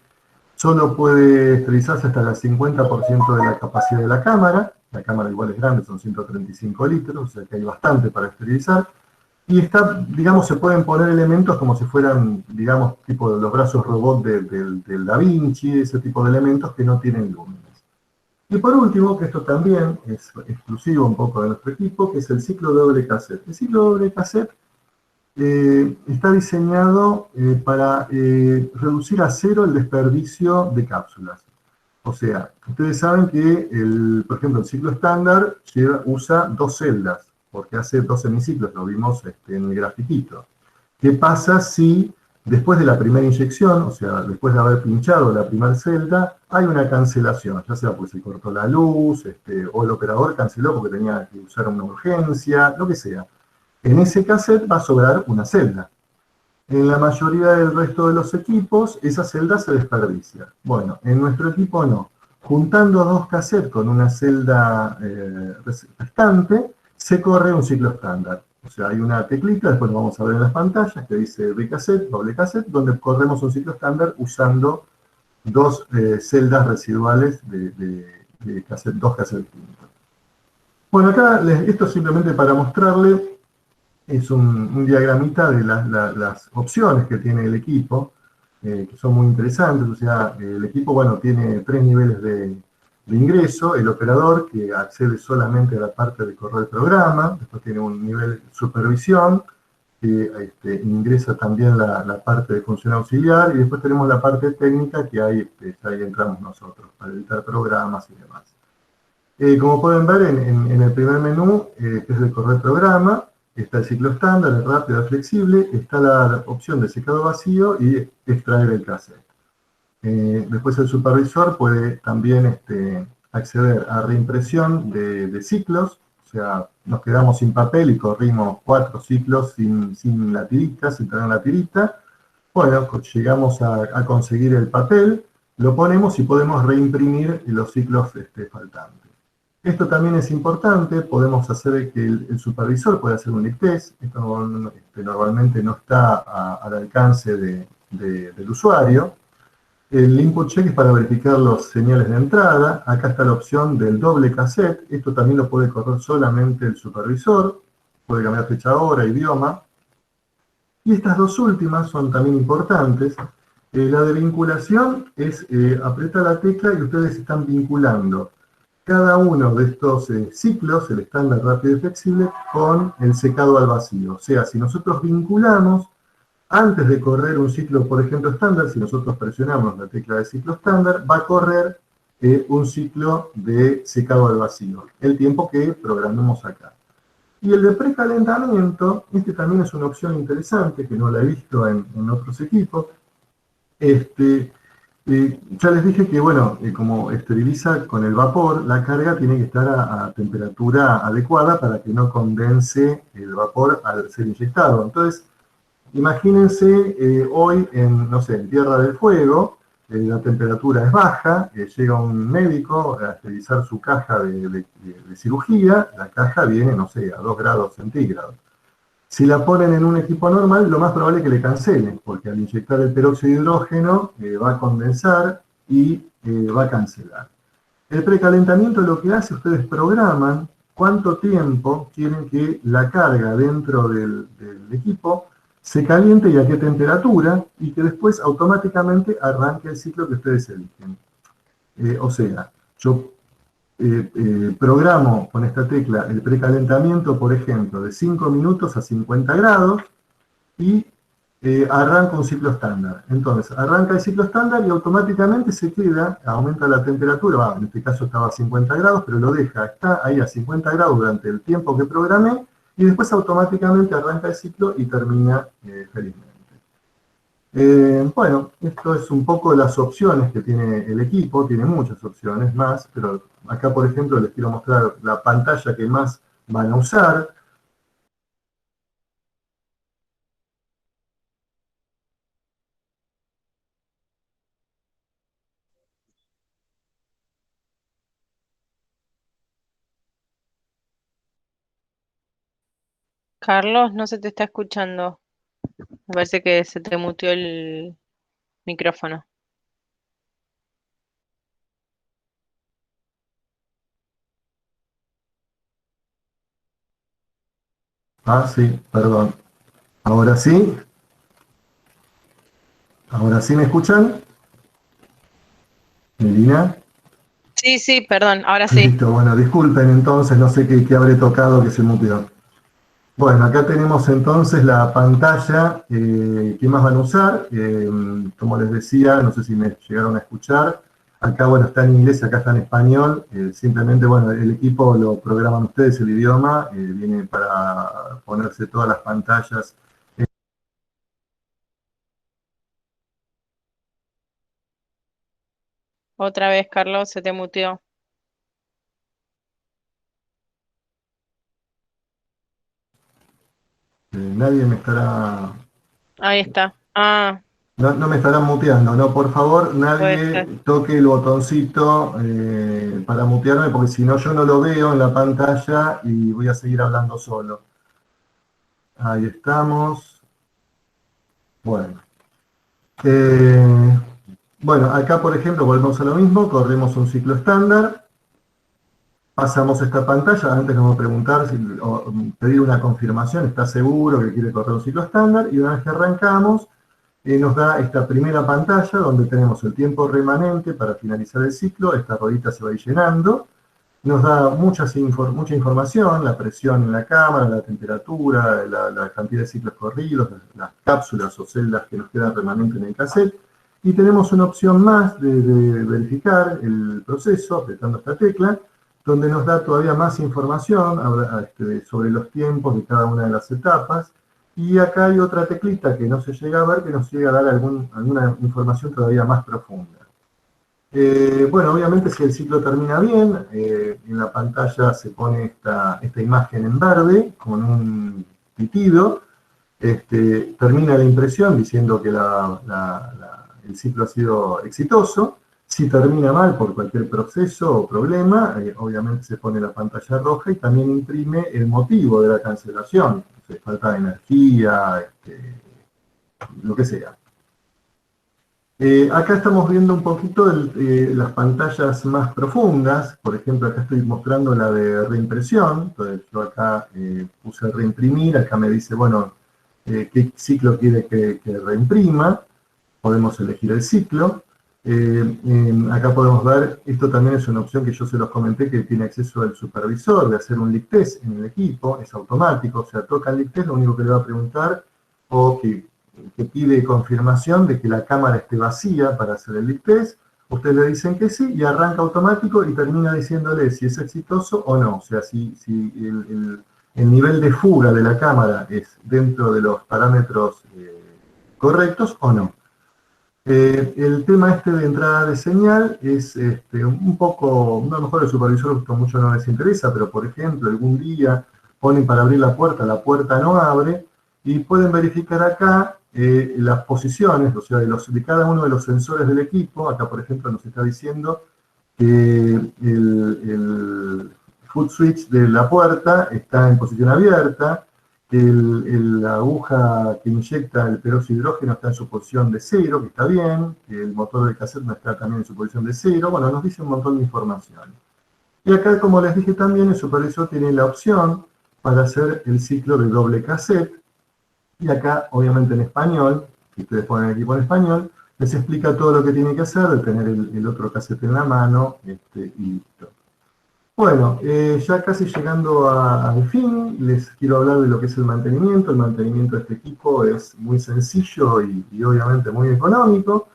Solo puede esterilizarse hasta el 50% de la capacidad de la cámara. La cámara igual es grande, son 135 litros, o sea que hay bastante para esterilizar. Y digamos, se pueden poner elementos como si fueran, digamos, tipo los brazos robot del Da Vinci, ese tipo de elementos que no tienen lúmenes. Y por último, que esto también es exclusivo un poco de nuestro equipo, que es el ciclo doble cassette. El ciclo doble cassette está diseñado para reducir a cero el desperdicio de cápsulas. O sea, ustedes saben que, por ejemplo, el ciclo estándar usa 2 celdas, porque hace 2 semiciclos, lo vimos en el grafiquito. ¿Qué pasa si después de la primera inyección, o sea, después de haber pinchado la primera celda, hay una cancelación? Ya sea porque se cortó la luz, o el operador canceló porque tenía que usar una urgencia, lo que sea. En ese cassette va a sobrar una celda. En la mayoría del resto de los equipos, esa celda se desperdicia. Bueno, en nuestro equipo no. Juntando 2 cassettes con una celda restante, se corre un ciclo estándar. O sea, hay una teclita, después lo vamos a ver en las pantallas, que dice bicassette, doble cassette, donde corremos un ciclo estándar usando 2 celdas residuales de cassette, 2 cassettes distintos. Bueno, acá esto simplemente para mostrarle, es un diagramita de las opciones que tiene el equipo, que son muy interesantes. O sea, el equipo, bueno, tiene 3 niveles de ingreso: el operador, que accede solamente a la parte de correr el programa; después tiene un nivel de supervisión, que ingresa también la parte de función auxiliar; y después tenemos la parte técnica, que ahí entramos nosotros, para editar programas y demás. Como pueden ver, en el primer menú, que es de correr programa, está el ciclo estándar, el rápido, el flexible, está la opción de secado vacío y extraer el cassette. Después el supervisor puede también acceder a reimpresión de ciclos, o sea, nos quedamos sin papel y corrimos 4 ciclos sin la tirita, sin tener la tirita. Bueno, llegamos a conseguir el papel, lo ponemos y podemos reimprimir los ciclos faltantes. Esto también es importante, podemos hacer que el supervisor pueda hacer un lift test. Esto normalmente no está al alcance del usuario. El input check es para verificar los señales de entrada. Acá está la opción del doble cassette. Esto también lo puede correr solamente el supervisor. Puede cambiar fecha, hora, idioma. Y estas 2 últimas son también importantes. La de vinculación es apretar la tecla y ustedes están vinculando cada uno de estos ciclos, el estándar, rápido y flexible, con el secado al vacío. O sea, si nosotros vinculamos, antes de correr un ciclo, por ejemplo, estándar, si nosotros presionamos la tecla de ciclo estándar, va a correr un ciclo de secado al vacío, el tiempo que programemos acá. Y el de precalentamiento, también es una opción interesante, que no la he visto en otros equipos. Ya les dije que, bueno, como esteriliza con el vapor, la carga tiene que estar a temperatura adecuada para que no condense el vapor al ser inyectado. Entonces, imagínense hoy no sé, en Tierra del Fuego, la temperatura es baja, llega un médico a esterilizar su caja de cirugía, la caja viene, no sé, a 2 grados centígrados. Si la ponen en un equipo normal, lo más probable es que le cancelen, porque al inyectar el peróxido de hidrógeno va a condensar y va a cancelar. El precalentamiento lo que hace, ustedes programan cuánto tiempo quieren que la carga dentro del equipo se caliente y a qué temperatura, y que después automáticamente arranque el ciclo que ustedes eligen. O sea, yo programo con esta tecla el precalentamiento, por ejemplo, de 5 minutos a 50 grados, y arranca un ciclo estándar. Entonces, arranca el ciclo estándar y automáticamente se queda, aumenta la temperatura, en este caso estaba a 50 grados, pero lo deja, está ahí a 50 grados durante el tiempo que programé, y después automáticamente arranca el ciclo y termina felizmente. Bueno, esto es un poco las opciones que tiene el equipo, tiene muchas opciones más, pero acá, por ejemplo, les quiero mostrar la pantalla que más van a usar. Carlos, no se te está escuchando. Me parece que se te muteó el micrófono. Ah, sí, perdón. Ahora sí me escuchan, Melina. Sí, sí, perdón, ahora sí. Listo, bueno, disculpen entonces, no sé qué habré tocado que se muteó. Bueno, acá tenemos entonces la pantalla que más van a usar. Como les decía, no sé si me llegaron a escuchar. Acá, bueno, está en inglés, acá está en español. Simplemente, bueno, el equipo lo programan ustedes, el idioma. Viene para ponerse todas las pantallas. Otra vez, Carlos, se te muteó. Nadie me estará... Ahí está. Ah, No, no me estarán muteando, no, por favor, puede nadie ser. toque el botoncito para mutearme, porque si no yo no lo veo en la pantalla y voy a seguir hablando solo. Ahí estamos. Bueno. Eh, bueno, acá por ejemplo volvemos a lo mismo, corremos un ciclo estándar, pasamos esta pantalla, antes nos vamos a preguntar, o pedir una confirmación, ¿está seguro que quiere correr un ciclo estándar? Y una vez que arrancamos, nos da esta primera pantalla donde tenemos el tiempo remanente para finalizar el ciclo, esta ruedita se va a ir llenando, nos da mucha información, la presión en la cámara, la temperatura, la cantidad de ciclos corridos, las cápsulas o celdas que nos quedan remanentes en el cassette, y tenemos una opción más de verificar el proceso apretando esta tecla, donde nos da todavía más información sobre los tiempos de cada una de las etapas. Y acá hay otra teclita que no se llega a ver, que nos llega a dar alguna información todavía más profunda. Bueno, obviamente si el ciclo termina bien, en la pantalla se pone esta imagen en verde con un pitido. Termina la impresión diciendo que el ciclo ha sido exitoso. Si termina mal por cualquier proceso o problema, obviamente se pone la pantalla roja y también imprime el motivo de la cancelación. Falta de energía, lo que sea. Acá estamos viendo un poquito las pantallas más profundas. Por ejemplo, acá estoy mostrando la de reimpresión. Entonces yo acá puse reimprimir, acá me dice, bueno, qué ciclo quiere que reimprima. Podemos elegir el ciclo. Acá podemos ver, esto también es una opción que yo se los comenté, que tiene acceso al supervisor de hacer un leak test en el equipo, es automático, o sea, toca el leak test, lo único que le va a preguntar, o que pide confirmación de que la cámara esté vacía para hacer el leak test, ustedes le dicen que sí, y arranca automático y termina diciéndole si es exitoso o no, o sea, si el nivel de fuga de la cámara es dentro de los parámetros correctos o no. El tema de entrada de señal es un poco, a lo mejor el supervisor esto mucho no les interesa, pero por ejemplo, algún día ponen para abrir la puerta no abre, y pueden verificar acá las posiciones, o sea, de cada uno de los sensores del equipo. Acá por ejemplo nos está diciendo que el foot switch de la puerta está en posición abierta, La aguja que inyecta el peróxido de hidrógeno está en su posición de 0, que está bien, que el motor del cassette no está también en su posición de 0, bueno, nos dice un montón de información. Y acá, como les dije también, el supervisor tiene la opción para hacer el ciclo de doble cassette, y acá, obviamente en español, si ustedes ponen el equipo en español, les explica todo lo que tiene que hacer, de tener el otro cassette en la mano, y listo. Bueno, ya casi llegando al fin, les quiero hablar de lo que es el mantenimiento. El mantenimiento de este equipo es muy sencillo y obviamente muy económico.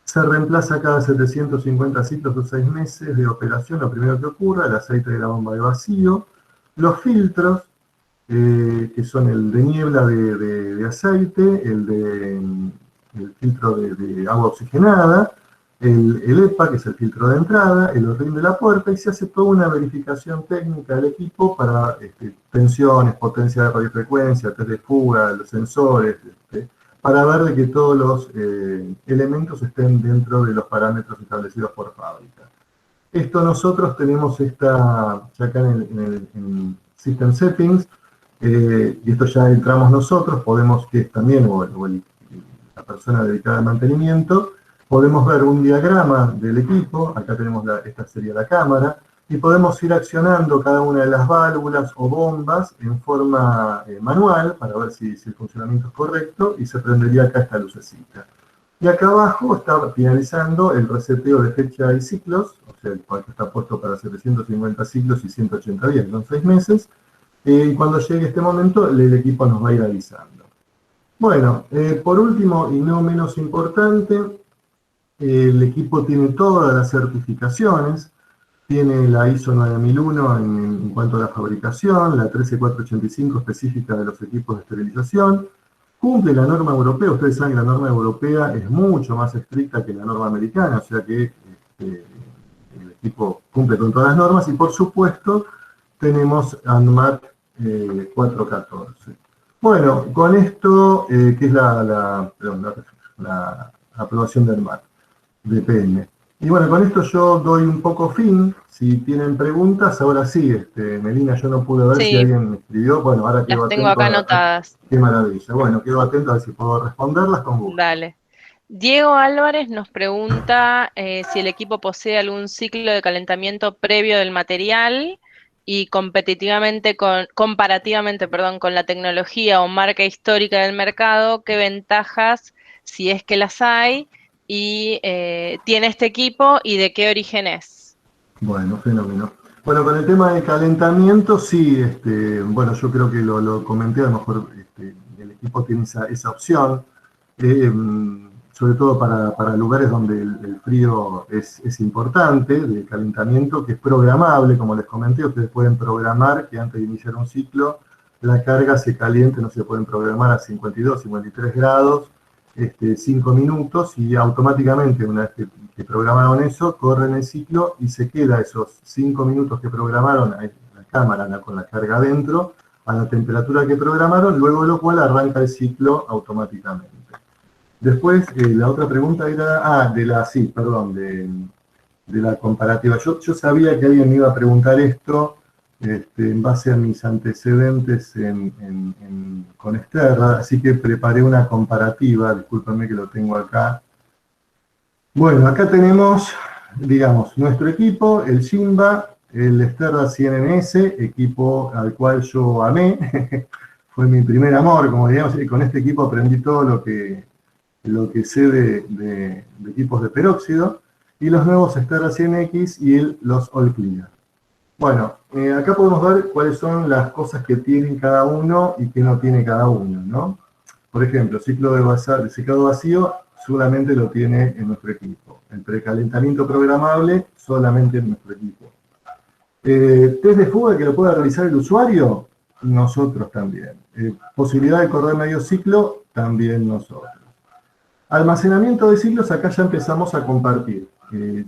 Se reemplaza cada 750 ciclos o 6 meses de operación, lo primero que ocurra, el aceite de la bomba de vacío, los filtros, que son el de niebla de aceite, el filtro de agua oxigenada, el EPA, que es el filtro de entrada, el horrín de la puerta, y se hace toda una verificación técnica del equipo para tensiones, potencia de radiofrecuencia, test de fuga, los sensores, para ver de que todos los elementos estén dentro de los parámetros establecidos por fábrica. Esto nosotros tenemos ya acá en System Settings, y esto ya entramos nosotros, podemos que también, la persona dedicada al mantenimiento, podemos ver un diagrama del equipo, acá tenemos esta sería la cámara, y podemos ir accionando cada una de las válvulas o bombas en forma manual, para ver si el funcionamiento es correcto, y se prendería acá esta lucecita. Y acá abajo está finalizando el reseteo de fecha y ciclos, o sea, el cual está puesto para 750 ciclos y 180 días, son 6 meses, y cuando llegue este momento, el equipo nos va a ir avisando. Bueno, por último y no menos importante, el equipo tiene todas las certificaciones, tiene la ISO 9001 en cuanto a la fabricación, la 13485 específica de los equipos de esterilización, cumple la norma europea. Ustedes saben que la norma europea es mucho más estricta que la norma americana, o sea que el equipo cumple con todas las normas, y por supuesto tenemos ANMAT 414. Bueno, con esto, que es la aprobación del ANMAT. Depende. Y bueno, con esto yo doy un poco fin. Si tienen preguntas, ahora sí, Melina, yo no pude ver si alguien me escribió. Bueno, ahora quedo Las tengo atento. acá anotadas. Qué maravilla. Bueno, quedo atento a ver si puedo responderlas con gusto. Dale. Diego Álvarez nos pregunta si el equipo posee algún ciclo de calentamiento previo del material y comparativamente con la tecnología o marca histórica del mercado, qué ventajas, si es que las hay, y tiene este equipo y de qué origen es. Bueno, fenómeno. Bueno, con el tema de calentamiento, sí, bueno, yo creo que lo comenté, a lo mejor el equipo tiene esa opción, sobre todo para lugares donde el frío es importante, de calentamiento, que es programable, como les comenté. Ustedes pueden programar que antes de iniciar un ciclo, la carga se caliente, no se pueden programar a 52, 53 grados, 5 minutos, y automáticamente, una vez que programaron eso, corren el ciclo y se queda esos 5 minutos que programaron, la cámara con la carga adentro, a la temperatura que programaron, luego de lo cual arranca el ciclo automáticamente. Después, la otra pregunta era, de la comparativa. Yo sabía que alguien me iba a preguntar esto, en base a mis antecedentes con Sterra, así que preparé una comparativa, discúlpenme que lo tengo acá. Bueno, acá tenemos, digamos, nuestro equipo, el Shimba, el Sterra 100NS, equipo al cual yo amé, fue mi primer amor, como digamos, y con este equipo aprendí todo lo que sé de equipos de peróxido, y los nuevos Sterra 100X y los All Clear. Bueno, acá podemos ver cuáles son las cosas que tienen cada uno y que no tiene cada uno, ¿no? Por ejemplo, ciclo de secado vacío solamente lo tiene en nuestro equipo. El precalentamiento programable solamente en nuestro equipo. Test de fuga que lo pueda realizar el usuario, nosotros también. Posibilidad de correr medio ciclo, también nosotros. Almacenamiento de ciclos, acá ya empezamos a compartir.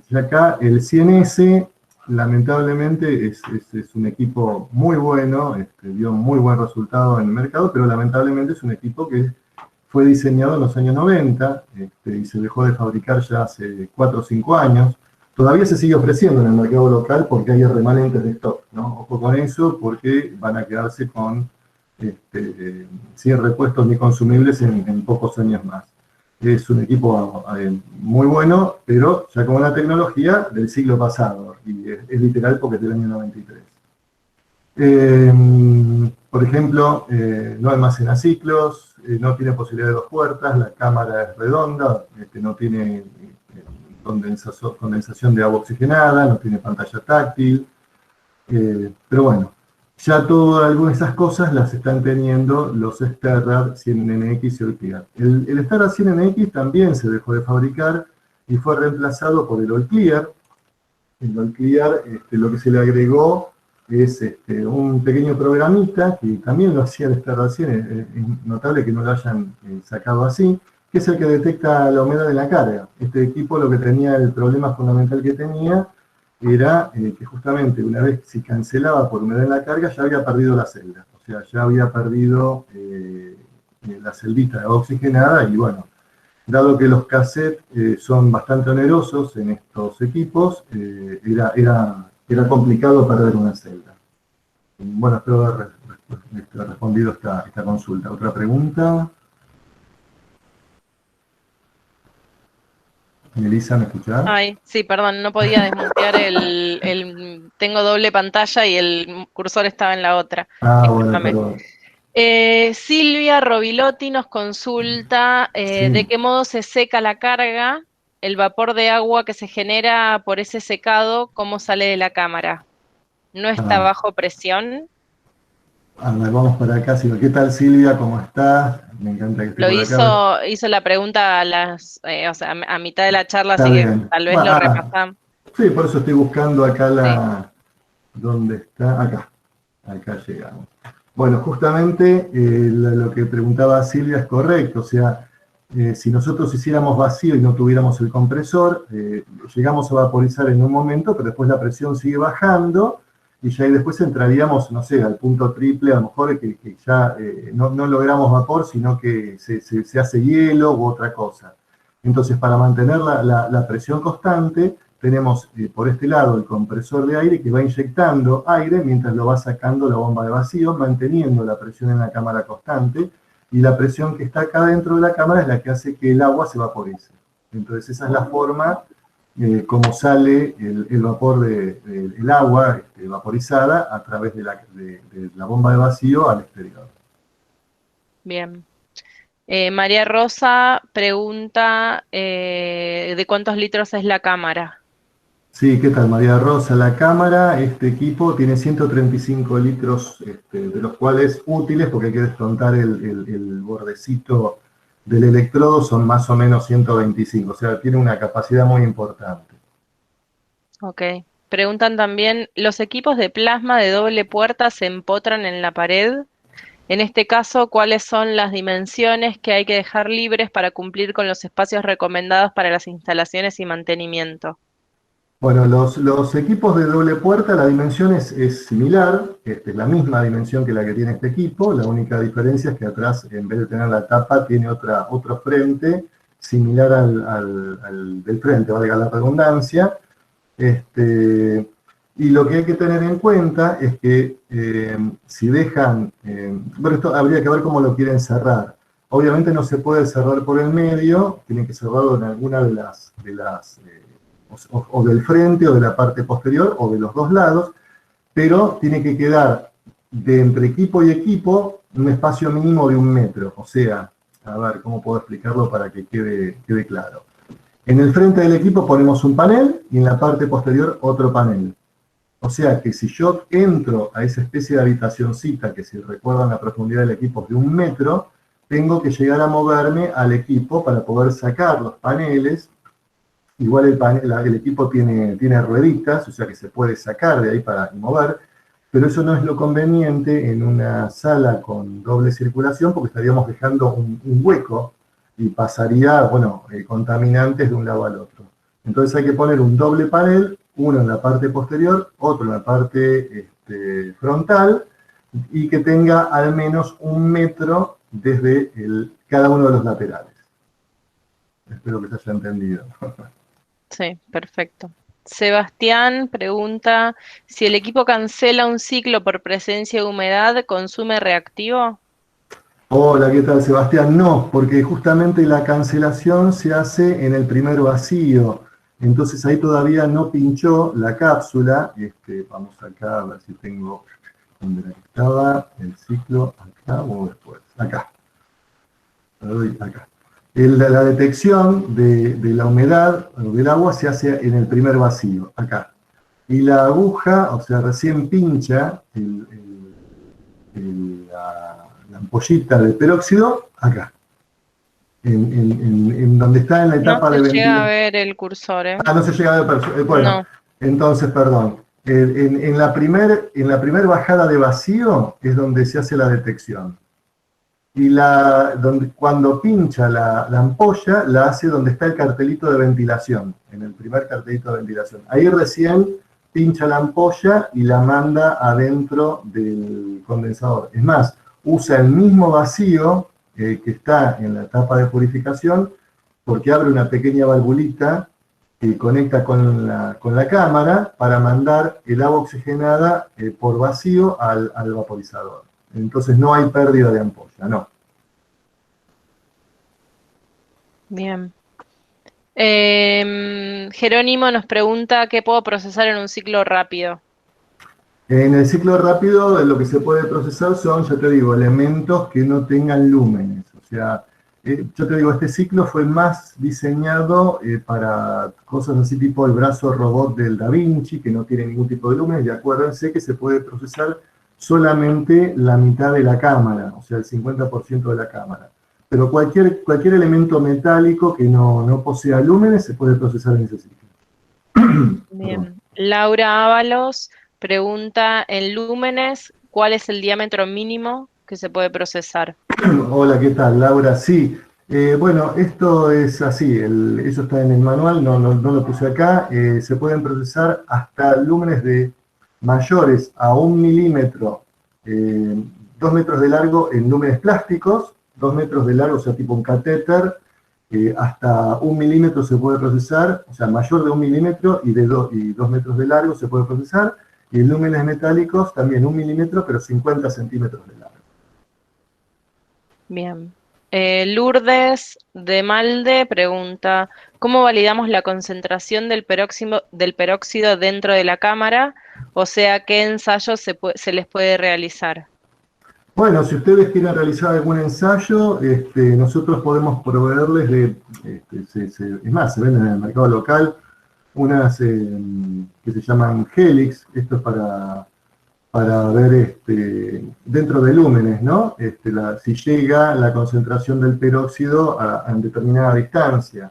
Ya acá el 100S, lamentablemente, es un equipo muy bueno, dio muy buen resultado en el mercado, pero lamentablemente es un equipo que fue diseñado en los años 90 y se dejó de fabricar ya hace 4 o 5 años. Todavía se sigue ofreciendo en el mercado local porque hay remanentes de stock, ¿no? Ojo con eso, porque van a quedarse con sin repuestos ni consumibles en pocos años más. Es un equipo muy bueno, pero ya con una tecnología del siglo pasado, y es literal porque es del año 93. Por ejemplo, no almacena ciclos, no tiene posibilidad de dos puertas, la cámara es redonda, no tiene condensación de agua oxigenada, no tiene pantalla táctil, pero bueno, ya algunas de esas cosas las están teniendo los Sterrad 100NX y All-Clear. El Sterrad 100NX también se dejó de fabricar y fue reemplazado por el All-Clear. El All-Clear, lo que se le agregó es un pequeño programita, que también lo hacía el Sterrad 100, es notable que no lo hayan sacado así, que es el que detecta la humedad de la carga. Este equipo lo que tenía, el problema fundamental que tenía, era que justamente una vez que se cancelaba por humedad en la carga, ya había perdido la celda. O sea, ya había perdido la celdita oxigenada y bueno, dado que los cassettes son bastante onerosos en estos equipos, era complicado perder una celda. Bueno, espero haber respondido esta consulta. ¿Otra pregunta? Melissa, ¿me escuchás? Ay, sí, perdón, no podía desmutear tengo doble pantalla y el cursor estaba en la otra. Ah, bueno, Discúlpame. perdón. Silvia Rovilotti nos consulta de Sí. qué modo se seca la carga, el vapor de agua que se genera por ese secado, cómo sale de la cámara. ¿No está Ah, bajo presión? a ver, vamos para acá. ¿Qué tal, Silvia? ¿Cómo estás? Me encanta que esté Lo por acá. hizo la pregunta o sea, a mitad de la charla, Está así que bien. tal vez lo repasamos. Sí, por eso estoy buscando acá Sí. ¿Dónde está? Acá. Acá llegamos. Bueno, justamente lo que preguntaba Silvia es correcto. O sea, si nosotros hiciéramos vacío y no tuviéramos el compresor, llegamos a vaporizar en un momento, pero después la presión sigue bajando y ya después entraríamos, no sé, al punto triple, a lo mejor que ya no logramos vapor, sino que se hace hielo u otra cosa. Entonces, para mantener la presión constante, tenemos por este lado el compresor de aire que va inyectando aire mientras lo va sacando la bomba de vacío, manteniendo la presión en la cámara constante, y la presión que está acá dentro de la cámara es la que hace que el agua se vaporice. Entonces esa es la forma como sale el vapor del agua vaporizada a través de la bomba de vacío al exterior. Bien. María Rosa pregunta ¿de cuántos litros es la cámara? Sí, ¿qué tal, María Rosa? La cámara, este equipo tiene 135 litros, de los cuales útiles, porque hay que descontar el bordecito del electrodo, son más o menos 125, o sea, tiene una capacidad muy importante. Ok. Preguntan también, ¿los equipos de plasma de doble puerta se empotran en la pared? En este caso, ¿cuáles son las dimensiones que hay que dejar libres para cumplir con los espacios recomendados para las instalaciones y mantenimiento? Bueno, los equipos de doble puerta, la dimensión es similar, es la misma dimensión que la que tiene este equipo, la única diferencia es que atrás, en vez de tener la tapa, tiene otro frente similar al del frente, valga la redundancia. Y lo que hay que tener en cuenta es que si dejan, bueno, esto habría que ver cómo lo quieren cerrar. Obviamente no se puede cerrar por el medio, tiene que cerrarlo en alguna de las o del frente o de la parte posterior o de los dos lados, pero tiene que quedar de entre equipo y equipo un espacio mínimo de 1 metro. O sea, a ver, ¿cómo puedo explicarlo para que quede claro? En el frente del equipo ponemos un panel y en la parte posterior otro panel. O sea que si yo entro a esa especie de habitacioncita, que si recuerdan la profundidad del equipo es de 1 metro, tengo que llegar a moverme al equipo para poder sacar los paneles. Igual el equipo tiene rueditas, o sea que se puede sacar de ahí para mover, pero eso no es lo conveniente en una sala con doble circulación porque estaríamos dejando un hueco y pasaría, bueno, contaminantes de un lado al otro. Entonces hay que poner un doble panel, uno en la parte posterior, otro en la parte frontal, y que tenga al menos 1 metro desde cada uno de los laterales. Espero que se haya entendido. Sí, perfecto. Sebastián pregunta si el equipo cancela un ciclo por presencia de humedad, ¿consume reactivo? Hola, ¿qué tal, Sebastián? No, porque justamente la cancelación se hace en el primer vacío. Entonces ahí todavía no pinchó la cápsula. Vamos acá a ver si tengo donde la que estaba, el ciclo, acá o después. Acá. Le doy acá. La detección de la humedad o del agua se hace en el primer vacío, acá. Y la aguja, o sea, recién pincha la ampollita de peróxido acá, en donde está en la No etapa se de llega a ventilación. ver el cursor, ¿eh? Ah, no se llega a ver, bueno, No. entonces, perdón. En la primer bajada de vacío es donde se hace la detección. Y cuando pincha la ampolla, la hace donde está el cartelito de ventilación, en el primer cartelito de ventilación. Ahí recién pincha la ampolla y la manda adentro del condensador. Es más, usa el mismo vacío que está en la etapa de purificación, porque abre una pequeña valvulita que conecta con la cámara para mandar el agua oxigenada por vacío al vaporizador. Entonces no hay pérdida de ampolla, no. Bien. Jerónimo nos pregunta qué puedo procesar en un ciclo rápido. En el ciclo rápido lo que se puede procesar son, ya te digo, elementos que no tengan lúmenes. O sea, yo te digo, este ciclo fue más diseñado para cosas así tipo el brazo robot del Da Vinci, que no tiene ningún tipo de lúmenes, y acuérdense que se puede procesar solamente la mitad de la cámara, o sea, el 50% de la cámara. Pero cualquier elemento metálico que no posea lúmenes se puede procesar en ese ciclo. Perdón. Bien. Laura Ábalos pregunta en lúmenes, ¿cuál es el diámetro mínimo que se puede procesar? Hola, ¿qué tal, Laura? Sí, bueno, esto es así, eso está en el manual, no lo puse acá. Se pueden procesar hasta lúmenes de mayores a 1 milímetro, 2 metros de largo en lúmenes plásticos, 2 metros de largo, o sea, tipo un catéter, hasta 1 milímetro se puede procesar, o sea, mayor de 1 milímetro y 2 metros de largo se puede procesar, y en lúmenes metálicos también 1 milímetro, pero 50 centímetros de largo. Bien. Lourdes de Malde pregunta, ¿cómo validamos la concentración del peróxido dentro de la cámara? O sea, ¿qué ensayos se les puede realizar? Bueno, si ustedes quieren realizar algún ensayo, nosotros podemos proveerles es más, se venden en el mercado local unas que se llaman Helix. Esto es para ver dentro de lúmenes, ¿no? Si llega la concentración del peróxido a determinada distancia.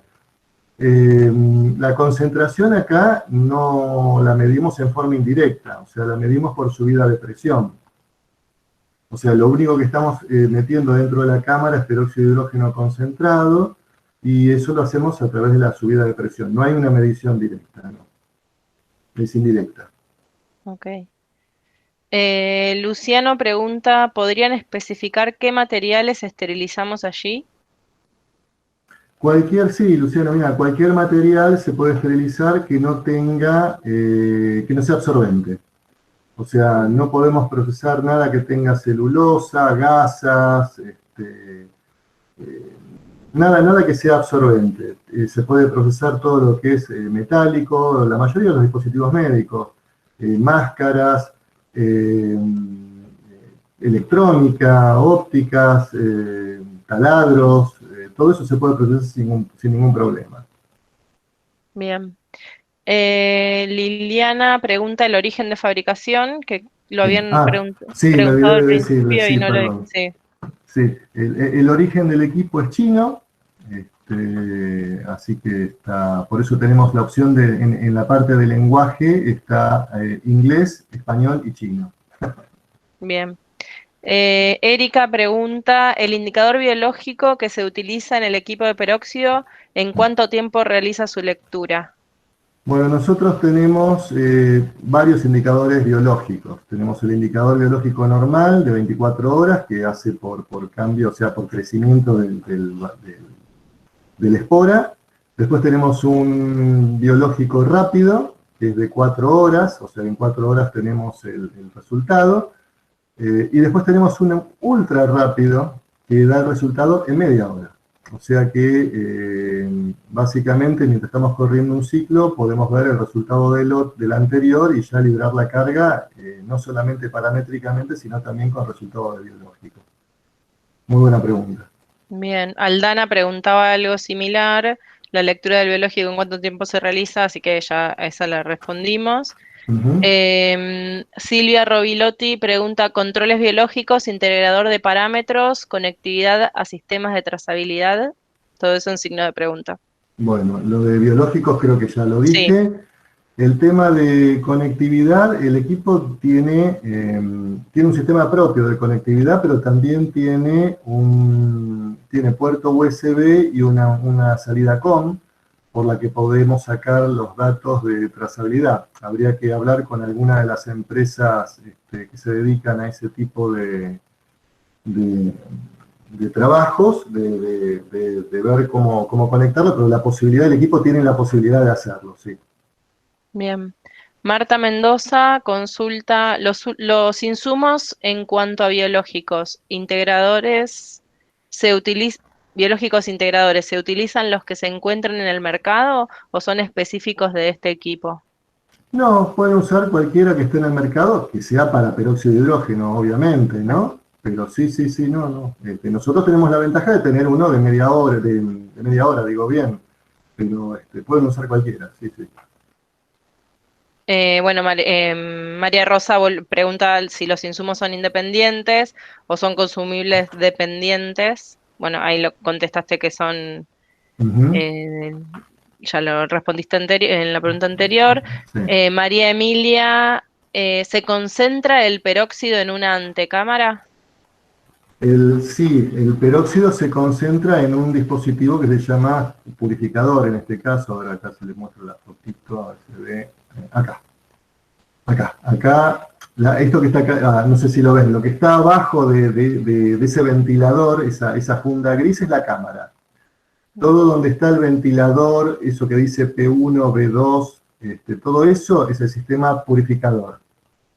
La concentración acá no la medimos en forma indirecta, o sea, la medimos por subida de presión. O sea, lo único que estamos metiendo dentro de la cámara es peróxido de hidrógeno concentrado, y eso lo hacemos a través de la subida de presión. No hay una medición directa, ¿no? Es indirecta. Ok. Luciano pregunta, ¿podrían especificar qué materiales esterilizamos allí? Sí, Luciano, mira, cualquier material se puede esterilizar que no tenga, que no sea absorbente. O sea, no podemos procesar nada que tenga celulosa, gasas, nada que sea absorbente. Se puede procesar todo lo que es metálico, la mayoría de los dispositivos médicos, máscaras, electrónica, ópticas, taladros, todo eso se puede procesar sin ningún problema. Bien. Liliana pregunta el origen de fabricación, que lo Sí. habían Sí, me olvidé preguntado al de decirle, principio y sí, no lo perdón. sí. Sí, el origen del equipo es chino, así que por eso tenemos la opción en la parte de lenguaje está inglés, español y chino. Bien. Erika pregunta, ¿el indicador biológico que se utiliza en el equipo de peróxido, en cuánto tiempo realiza su lectura? Bueno, nosotros tenemos varios indicadores biológicos. Tenemos el indicador biológico normal de 24 horas, que hace por cambio, o sea, por crecimiento de la espora. Después tenemos un biológico rápido, es de 4 horas, o sea, en 4 horas tenemos el resultado. Y después tenemos un ultra rápido que da el resultado en media hora. O sea que básicamente mientras estamos corriendo un ciclo podemos ver el resultado del anterior y ya librar la carga, no solamente paramétricamente, sino también con resultado de biológico. Muy buena pregunta. Bien, Aldana preguntaba algo similar, la lectura del biológico en cuánto tiempo se realiza, así que ya a esa la respondimos. Ujú. Silvia Rovilotti pregunta, controles biológicos, integrador de parámetros, conectividad a sistemas de trazabilidad, todo eso en signo de pregunta. Bueno, lo de biológicos creo que ya lo Sí, dije. El tema de conectividad, el equipo tiene un sistema propio de conectividad, pero también tiene puerto USB y una salida COM por la que podemos sacar los datos de trazabilidad. Habría que hablar con alguna de las empresas que se dedican a ese tipo de- de trabajos, de ver cómo conectarlo, pero la posibilidad, el equipo tiene la posibilidad de hacerlo, sí. bien. Marta Mendoza consulta los insumos en cuanto a biológicos integradores, biológicos integradores, ¿se utilizan los que se encuentran en el mercado o son específicos de este equipo? No, pueden usar cualquiera que esté en el mercado, que sea para peróxido de hidrógeno, obviamente, ¿no? Pero sí, sí, sí, no, no. Nosotros tenemos la ventaja de tener uno de media hora, digo bien, pero pueden usar cualquiera, sí, sí. Bueno, María Rosa pregunta si los insumos son independientes o son consumibles dependientes. Bueno, ahí lo contestaste que son, Ujú, eh, ya lo respondiste en la pregunta anterior. sí. María Emilia, ¿se concentra el peróxido en una antecámara? Sí, el peróxido se concentra en un dispositivo que se llama purificador, en este caso, ahora acá se les muestro la fotito, a ver si se ve, acá. Acá, esto que está acá, no sé si lo ven, lo que está abajo de ese ventilador, esa funda gris, es la cámara. Todo donde está el ventilador, eso que dice P1, B2, todo eso es el sistema purificador.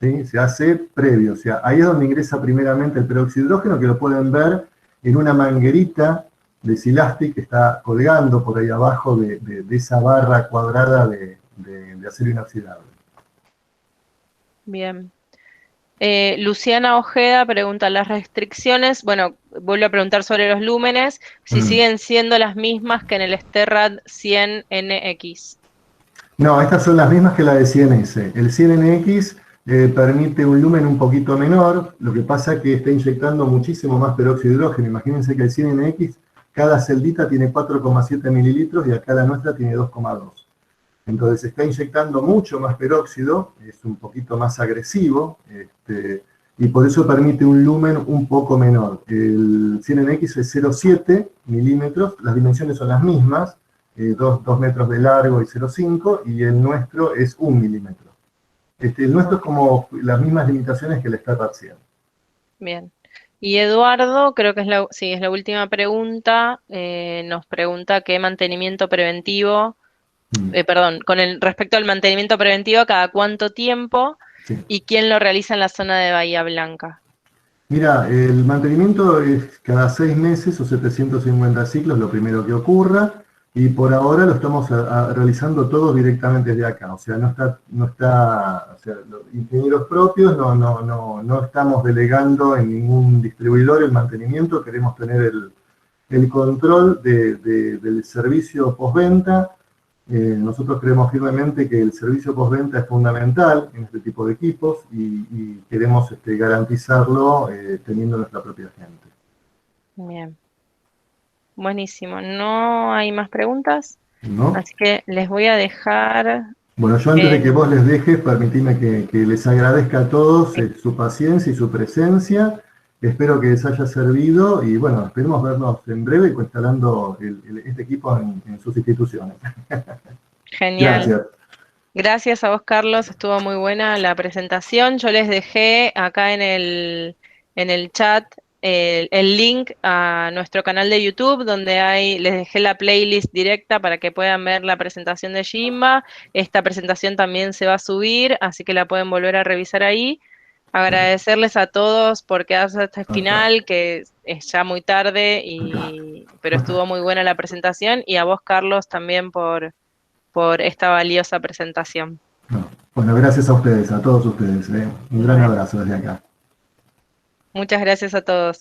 ¿Sí? Se hace previo, o sea, ahí es donde ingresa primeramente el peróxido de hidrógeno, que lo pueden ver en una manguerita de silastic que está colgando por ahí abajo de esa barra cuadrada de acero inoxidable. Bien. Luciana Ojeda pregunta las restricciones. Bueno, vuelvo a preguntar sobre los lúmenes, si Mm. siguen siendo las mismas que en el Sterrad 100NX. No, estas son las mismas que la de 100S. El 100NX permite un lumen un poquito menor, lo que pasa es que está inyectando muchísimo más peróxido de hidrógeno. Imagínense que el 100NX, cada celdita tiene 4,7 mililitros y acá la nuestra tiene 2,2. Entonces está inyectando mucho más peróxido, es un poquito más agresivo, y por eso permite un lumen un poco menor. El 100NX es 0,7 milímetros, las dimensiones son las mismas, 2 metros de largo y 0,5, y el nuestro es 1 milímetro. El nuestro es Ok, como las mismas limitaciones que el Startup 100. bien. Y Eduardo, creo que sí, es la última pregunta, nos pregunta qué mantenimiento preventivo, Mm, perdón, respecto al mantenimiento preventivo, cada cuánto tiempo sí. y quién lo realiza en la zona de Bahía Blanca. Mira, el mantenimiento es cada 6 meses o 750 ciclos, lo primero que ocurra, y por ahora lo estamos realizando todos directamente desde acá. O sea, o sea, los ingenieros propios no estamos delegando en ningún distribuidor el mantenimiento, queremos tener el control del servicio postventa. Nosotros creemos firmemente que el servicio postventa es fundamental en este tipo de equipos y queremos garantizarlo teniendo nuestra propia gente. Bien, buenísimo. ¿No hay más preguntas? ¿No? Así que les voy a dejar. Bueno, yo antes de que vos les dejes, permitime que les agradezca a todos su paciencia y su presencia. Espero que les haya servido y bueno, esperemos vernos en breve instalando este equipo en sus instituciones. Genial. Gracias. Gracias a vos, Carlos. Estuvo muy buena la presentación. Yo les dejé acá en el chat el link a nuestro canal de YouTube, donde les dejé la playlist directa para que puedan ver la presentación de Jimba. Esta presentación también se va a subir, así que la pueden volver a revisar ahí. Agradecerles a todos por quedarse hasta el Acá. final, que es ya muy tarde, pero estuvo muy buena la presentación, y a vos, Carlos, también por esta valiosa presentación. No. Bueno, gracias a ustedes, a todos ustedes. Un gran Bueno, abrazo desde acá. muchas gracias a todos.